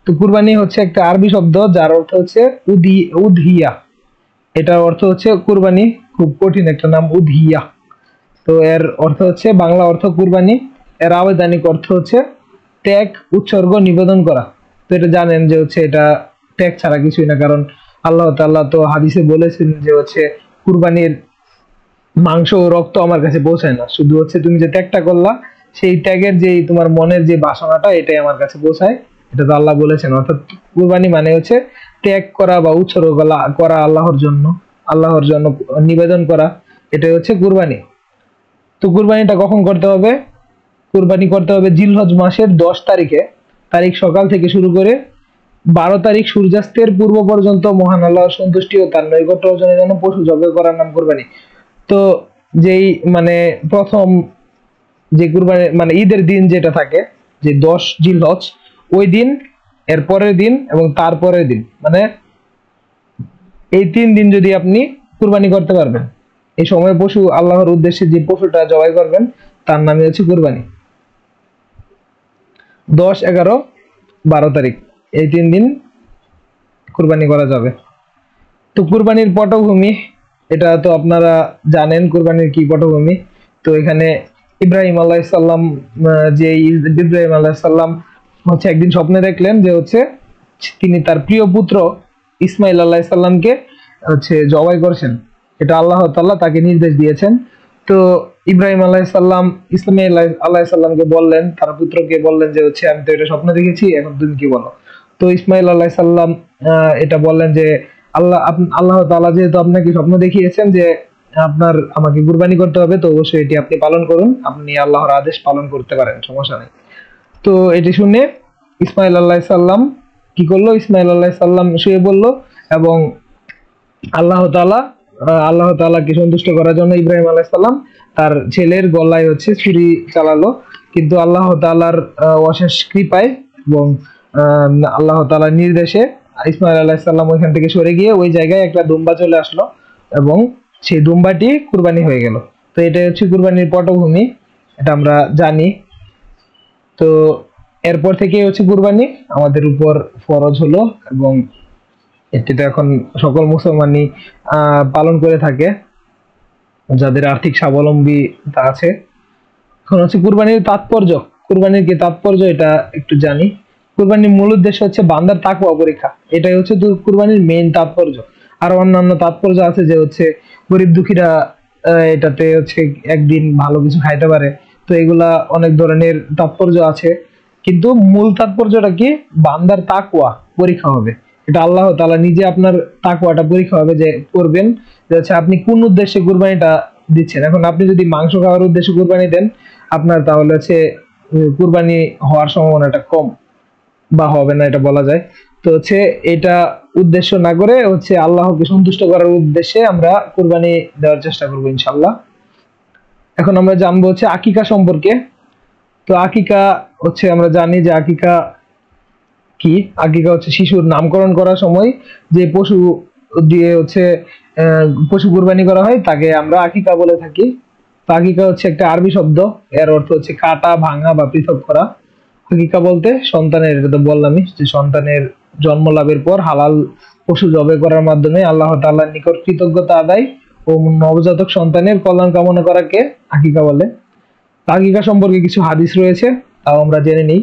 তো কুরবানি হচ্ছে একটা আরবি শব্দ যার অর্থ হচ্ছে উদহিয়া। এটার অর্থ হচ্ছে কুরবানি, খুব কঠিন একটা নাম উদহিয়া। তো এর অর্থ হচ্ছে বাংলা অর্থ কুরবানি, এর আবেদনিক অর্থ হচ্ছে ত্যাগ উৎসর্গ নিবেদন করা। তো এটা জানেন যে হচ্ছে এটা ত্যাগ ছাড়া কিছুই না, কারণ আল্লাহ তাআলা তো হাদিসে বলেছেন যে হচ্ছে কুরবানির মাংস ও রক্ত আমার কাছে পৌঁছায় না, শুধু হচ্ছে তুমি যে ত্যাগটা করলা সেই ত্যাগের যে তোমার মনের যে বাসনাটা এটাই আমার কাছে পৌঁছায়। এটা তো আল্লাহ বলেছেন। অর্থাৎ কুরবানি মানে হচ্ছে ত্যাগ করা বা উৎসর্গ করা আল্লাহর জন্য নিবেদন করা, এটাই হচ্ছে কুরবানি। তো কুরবানিটা কখন করতে হবে? কুরবানি করতে হবে জিলহজ মাসের 10 তারিখ সকাল থেকে শুরু করে 12 তারিখ সূর্যাস্তের পূর্ব পর্যন্ত মহান আল্লাহর সন্তুষ্টি ও তার নৈকট্য অর্জনের জন্য পশু জবাই করার নাম কুরবানি। তো যেই মানে প্রথম যে কুরবানি মানে ঈদের দিন যেটা থাকে, যে 10 জিলহজ, ওই দিন, এর পরের দিন এবং তারপরের দিন, মানে এই 3 দিন যদি আপনি কুরবানি করতে পারবেন, এই সময় পশু আল্লাহর উদ্দেশ্যে যে পশুটা জবাই করবেন তার নামই হচ্ছে কুরবানি। 10, 11, 12 তারিখ এই 3 দিন কুরবানি করা যাবে। তো কুরবানির পটভূমি, এটা তো আপনারা জানেন কুরবানির কি পটভূমি। তো এখানে ইব্রাহিম আলাইহিস সালাম, যে ইব্রাহিম আলাইহিস সালাম হচ্ছে একদিন স্বপ্নে দেখলেন যে হচ্ছে তিনি তার প্রিয় পুত্র ইসমাইল আলাইহিস সালামকে হচ্ছে জবাই করছেন, এটা আল্লাহ তাআলা তাকে নির্দেশ দিয়েছেন। তো ইব্রাহিম আলাইহিস সালাম ইসমাইল আলাইহিস সালামকে বললেন, তার পুত্রকে বললেন যে হচ্ছে আমি তো এটা স্বপ্ন দেখেছি, এখন তুমি কি বলো। তো ইসমাইল আলাইহিস সালাম এটা বললেন যে আল্লাহ তাআলা যেহেতু আপনাকে স্বপ্ন দেখিয়েছেন যে আপনার আমাকে কুরবানি করতে হবে, তো অবশ্যই এটি আপনি পালন করুন, আপনি আল্লাহর আদেশ পালন করতে পারেন, সমস্যা নেই। তো এটি শুনে ইসমাইল আলাইহিস সালাম কি করলো? ইসমাইল আলাইহিস সালাম শুয়ে পড়লো এবং আল্লাহ তাআলাকে সন্তুষ্ট করার জন্য ইব্রাহিম আলাইহিস সালাম তার ছেলের গলায় হচ্ছে ছুরি চালালো। কিন্তু আল্লাহ তাআলার অশেষ কৃপায় এবং আল্লাহ তাআলার নির্দেশে ইসমাইল আলাইহিস সালাম ওইখান থেকে সরে গিয়ে ওই জায়গায় একটা দুম্বা চলে আসলো এবং সেই দুম্বাটি কুরবানি হয়ে গেল। তো এটাই হচ্ছে কুরবানির পটভূমি, এটা আমরা জানি। তো এরপর থেকে হচ্ছে কুরবানি আমাদের উপর ফরজ হলো এবং এটিতে এখন সকল মুসলমানই পালন করে থাকে, যাদের আর্থিক স্বাবলম্বিতা আছে। এখন হচ্ছে কুরবানির তাৎপর্য। কুরবানির কি তাৎপর্য এটা একটু জানি। কুরবানির মূল উদ্দেশ্য হচ্ছে বান্দার তাকওয়া পরীক্ষা, এটাই হচ্ছে কুরবানির মেইন তাৎপর্য। আর অন্যান্য তাৎপর্য আছে যে হচ্ছে গরিব দুঃখীরা এটাতে হচ্ছে একদিন ভালো কিছু খাইতে পারে। তো এগুলা অনেক ধরনের তাৎপর্য আছে, কিন্তু মূল তাৎপর্যটা কি? বান্দার তাকওয়া পরীক্ষা হবে। এটা আল্লাহ তাআলা নিজে আপনার তাকওয়াটা পরীক্ষা হবে যে করবেন, যে হচ্ছে আপনি কোন উদ্দেশ্যে কুরবানিটা দিচ্ছেন। এখন আপনি যদি মাংস খাওয়ার উদ্দেশ্যে কুরবানি দেন আপনার, তাহলে হচ্ছে কুরবানি হওয়ার সম্ভাবনাটা কম বা হবে না এটা বলা যায়। তো হচ্ছে এটা উদ্দেশ্য না করে হচ্ছে আল্লাহকে সন্তুষ্ট করার উদ্দেশ্যে আমরা কুরবানি দেওয়ার চেষ্টা করবো ইনশাআল্লাহ। এখন আমরা জানবো হচ্ছে আকিকা সম্পর্কে। তো আকিকা হচ্ছে আমরা জানি যে আকিকা কি। আকিকা হচ্ছে শিশুর নামকরণ করার সময় যে পশু দিয়ে হচ্ছে পশু কুরবানি করা হয় তাকে আমরা আকিকা বলে থাকি। তো আকিকা হচ্ছে একটা আরবি শব্দ, এর অর্থ হচ্ছে কাটা, ভাঙা বা পৃথক করা। আকিকা বলতে সন্তানের, এটা তো বললামই যে সন্তানের জন্ম লাভের পর হালাল পশু জবাই করার মাধ্যমে আল্লাহ তাআলার নিকট কৃতজ্ঞতা আদায় ও নবজাতক সন্তানের কল্যাণ কামনা করাকে আকিকা বলে। আকিকা সম্পর্কে কিছু হাদিস রয়েছে, তাও আমরা জেনে নিই।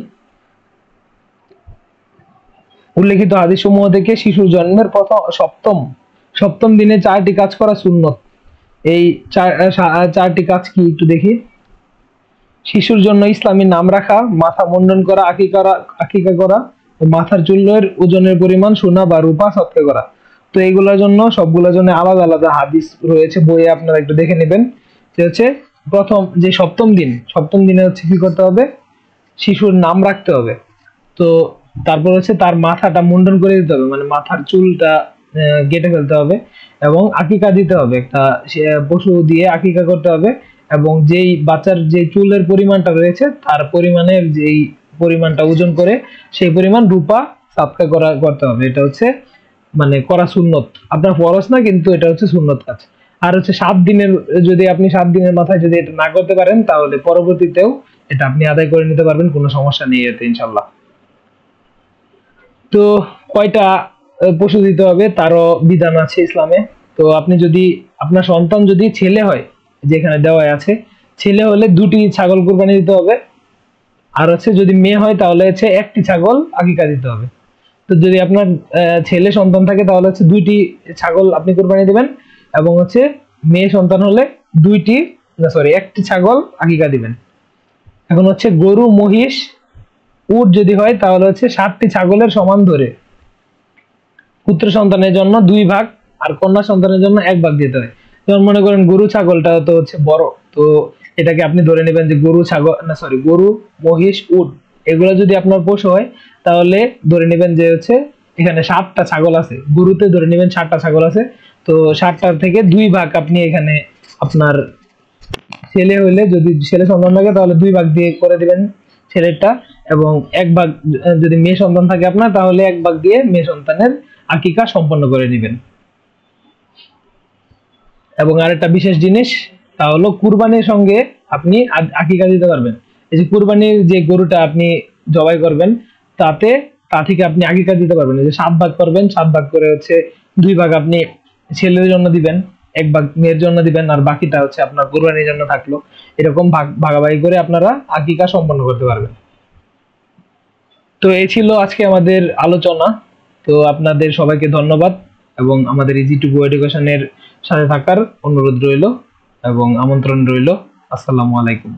উল্লেখিত হাদিস সমূহ থেকে শিশুর জন্মের সপ্তম দিনে 4টি কাজ করা সুন্নত। এই 4টি কাজ কি একটু দেখি। শিশুর জন্য ইসলামী নাম রাখা, মাথা মুন্ডন করা, আকিকা করা ও মাথার চুলের ওজনের পরিমাণ সোনা বা রূপা সৎকার করা। তো এইগুলোর জন্য সবগুলোর জন্য আলাদা আলাদা হাদিস রয়েছে, বইয়ে আপনারা একটু দেখে নেবেন। যে হচ্ছে প্রথম যে সপ্তম দিনে হচ্ছে কি করতে হবে, শিশুর নাম রাখতে হবে। তো তারপর হচ্ছে তার মাথাটা মুন্ডন করে দিতে হবে, মানে মাথার চুলটা কেটে ফেলতে হবে এবং আকিকা দিতে হবে, একটা পশু দিয়ে আকিকা করতে হবে। এবং যেই বাচ্চার যে চুলের পরিমাণটা রয়েছে তার পরিমাণের যেই পরিমাণটা ওজন করে সেই পরিমাণ রূপা সাদকা করতে হবে। এটা হচ্ছে মানে করা সুন্নত, আপনার ফরজ না, কিন্তু এটা হচ্ছে সুন্নত কাজ। আর হচ্ছে 7 দিনের, যদি আপনি 7 দিনের মাথায় যদি এটা না করতে পারেন তাহলে পরবর্তীতেও এটা আপনি আদায় করে নিতে পারবেন, কোনো সমস্যা নেই এতে ইনশাল্লাহ। তো কয়টা পশু দিতে হবে তারও বিধান আছে ইসলামে। তো আপনি যদি, আপনার সন্তান যদি ছেলে হয়, যেখানে দেওয়া আছে, ছেলে হলে 2টি ছাগল কুরবানি দিতে হবে। আর হচ্ছে যদি মেয়ে হয় তাহলে হচ্ছে 1টি ছাগল আকিকা দিতে হবে। তো যদি আপনার ছেলে সন্তান থাকে তাহলে হচ্ছে 2টি ছাগল আপনি কুরবানি দিবেন, এবং হচ্ছে মেয়ে সন্তান হলে 1টি ছাগল আকিকা দিবেন। এখন হচ্ছে গরু, মহিষ, উট যদি হয় তাহলে হচ্ছে 7টি ছাগলের সমান ধরে পুত্র সন্তানের জন্য 2 ভাগ আর কন্যা সন্তানের জন্য 1 ভাগ দিতে হয়। যেমন মনে করেন গরু ছাগলটা তো হচ্ছে বড়, তো এটাকে আপনি ধরে নেবেন যে গরু, মহিষ, উট এগুলো যদি আপনার পশু হয় তাহলে ধরে নেবেন যে হচ্ছে এখানে 7টা ছাগল আছে, গরুতে ধরে নেবেন 7টা ছাগল আছে। তো 7টার থেকে 2 ভাগ আপনি এখানে, আপনার ছেলে হইলে যদি ছেলে সন্তান থাকে তাহলে 2 ভাগ দিয়ে করে দিবেন ছেলেরটা, এবং 1 ভাগ যদি মেয়ে সন্তান থাকে আপনার তাহলে 1 ভাগ দিয়ে মেয়ে সন্তানের আকিকা সম্পন্ন করে নেবেন। এবং আরেকটা বিশেষ জিনিস, তা হলো কুরবানির সঙ্গে আপনি আকিকা দিতে পারবেন। এই যে কুরবানির যে গরুটা আপনি জবাই করবেন তা থেকে আপনি আকিকা দিতে পারবেন। এই যে 7 ভাগ করবেন, 7 ভাগ করে হচ্ছে 2 ভাগ আপনি ছেলের জন্য দিবেন, 1 ভাগ মেয়ের জন্য দিবেন, আর বাকিটা হচ্ছে আপনার কুরবানির জন্য থাকলো। এরকম ভাগাভাগি করে আপনারা আকিকা সম্পন্ন করতে পারবেন। তো এই ছিল আজকে আমাদের আলোচনা। তো আপনাদের সবাইকে ধন্যবাদ এবং আমাদের ইজি2গো এডুকেশনের সাথে থাকার অনুরোধ রইল এবং আমন্ত্রণ রইল। আসসালামু আলাইকুম।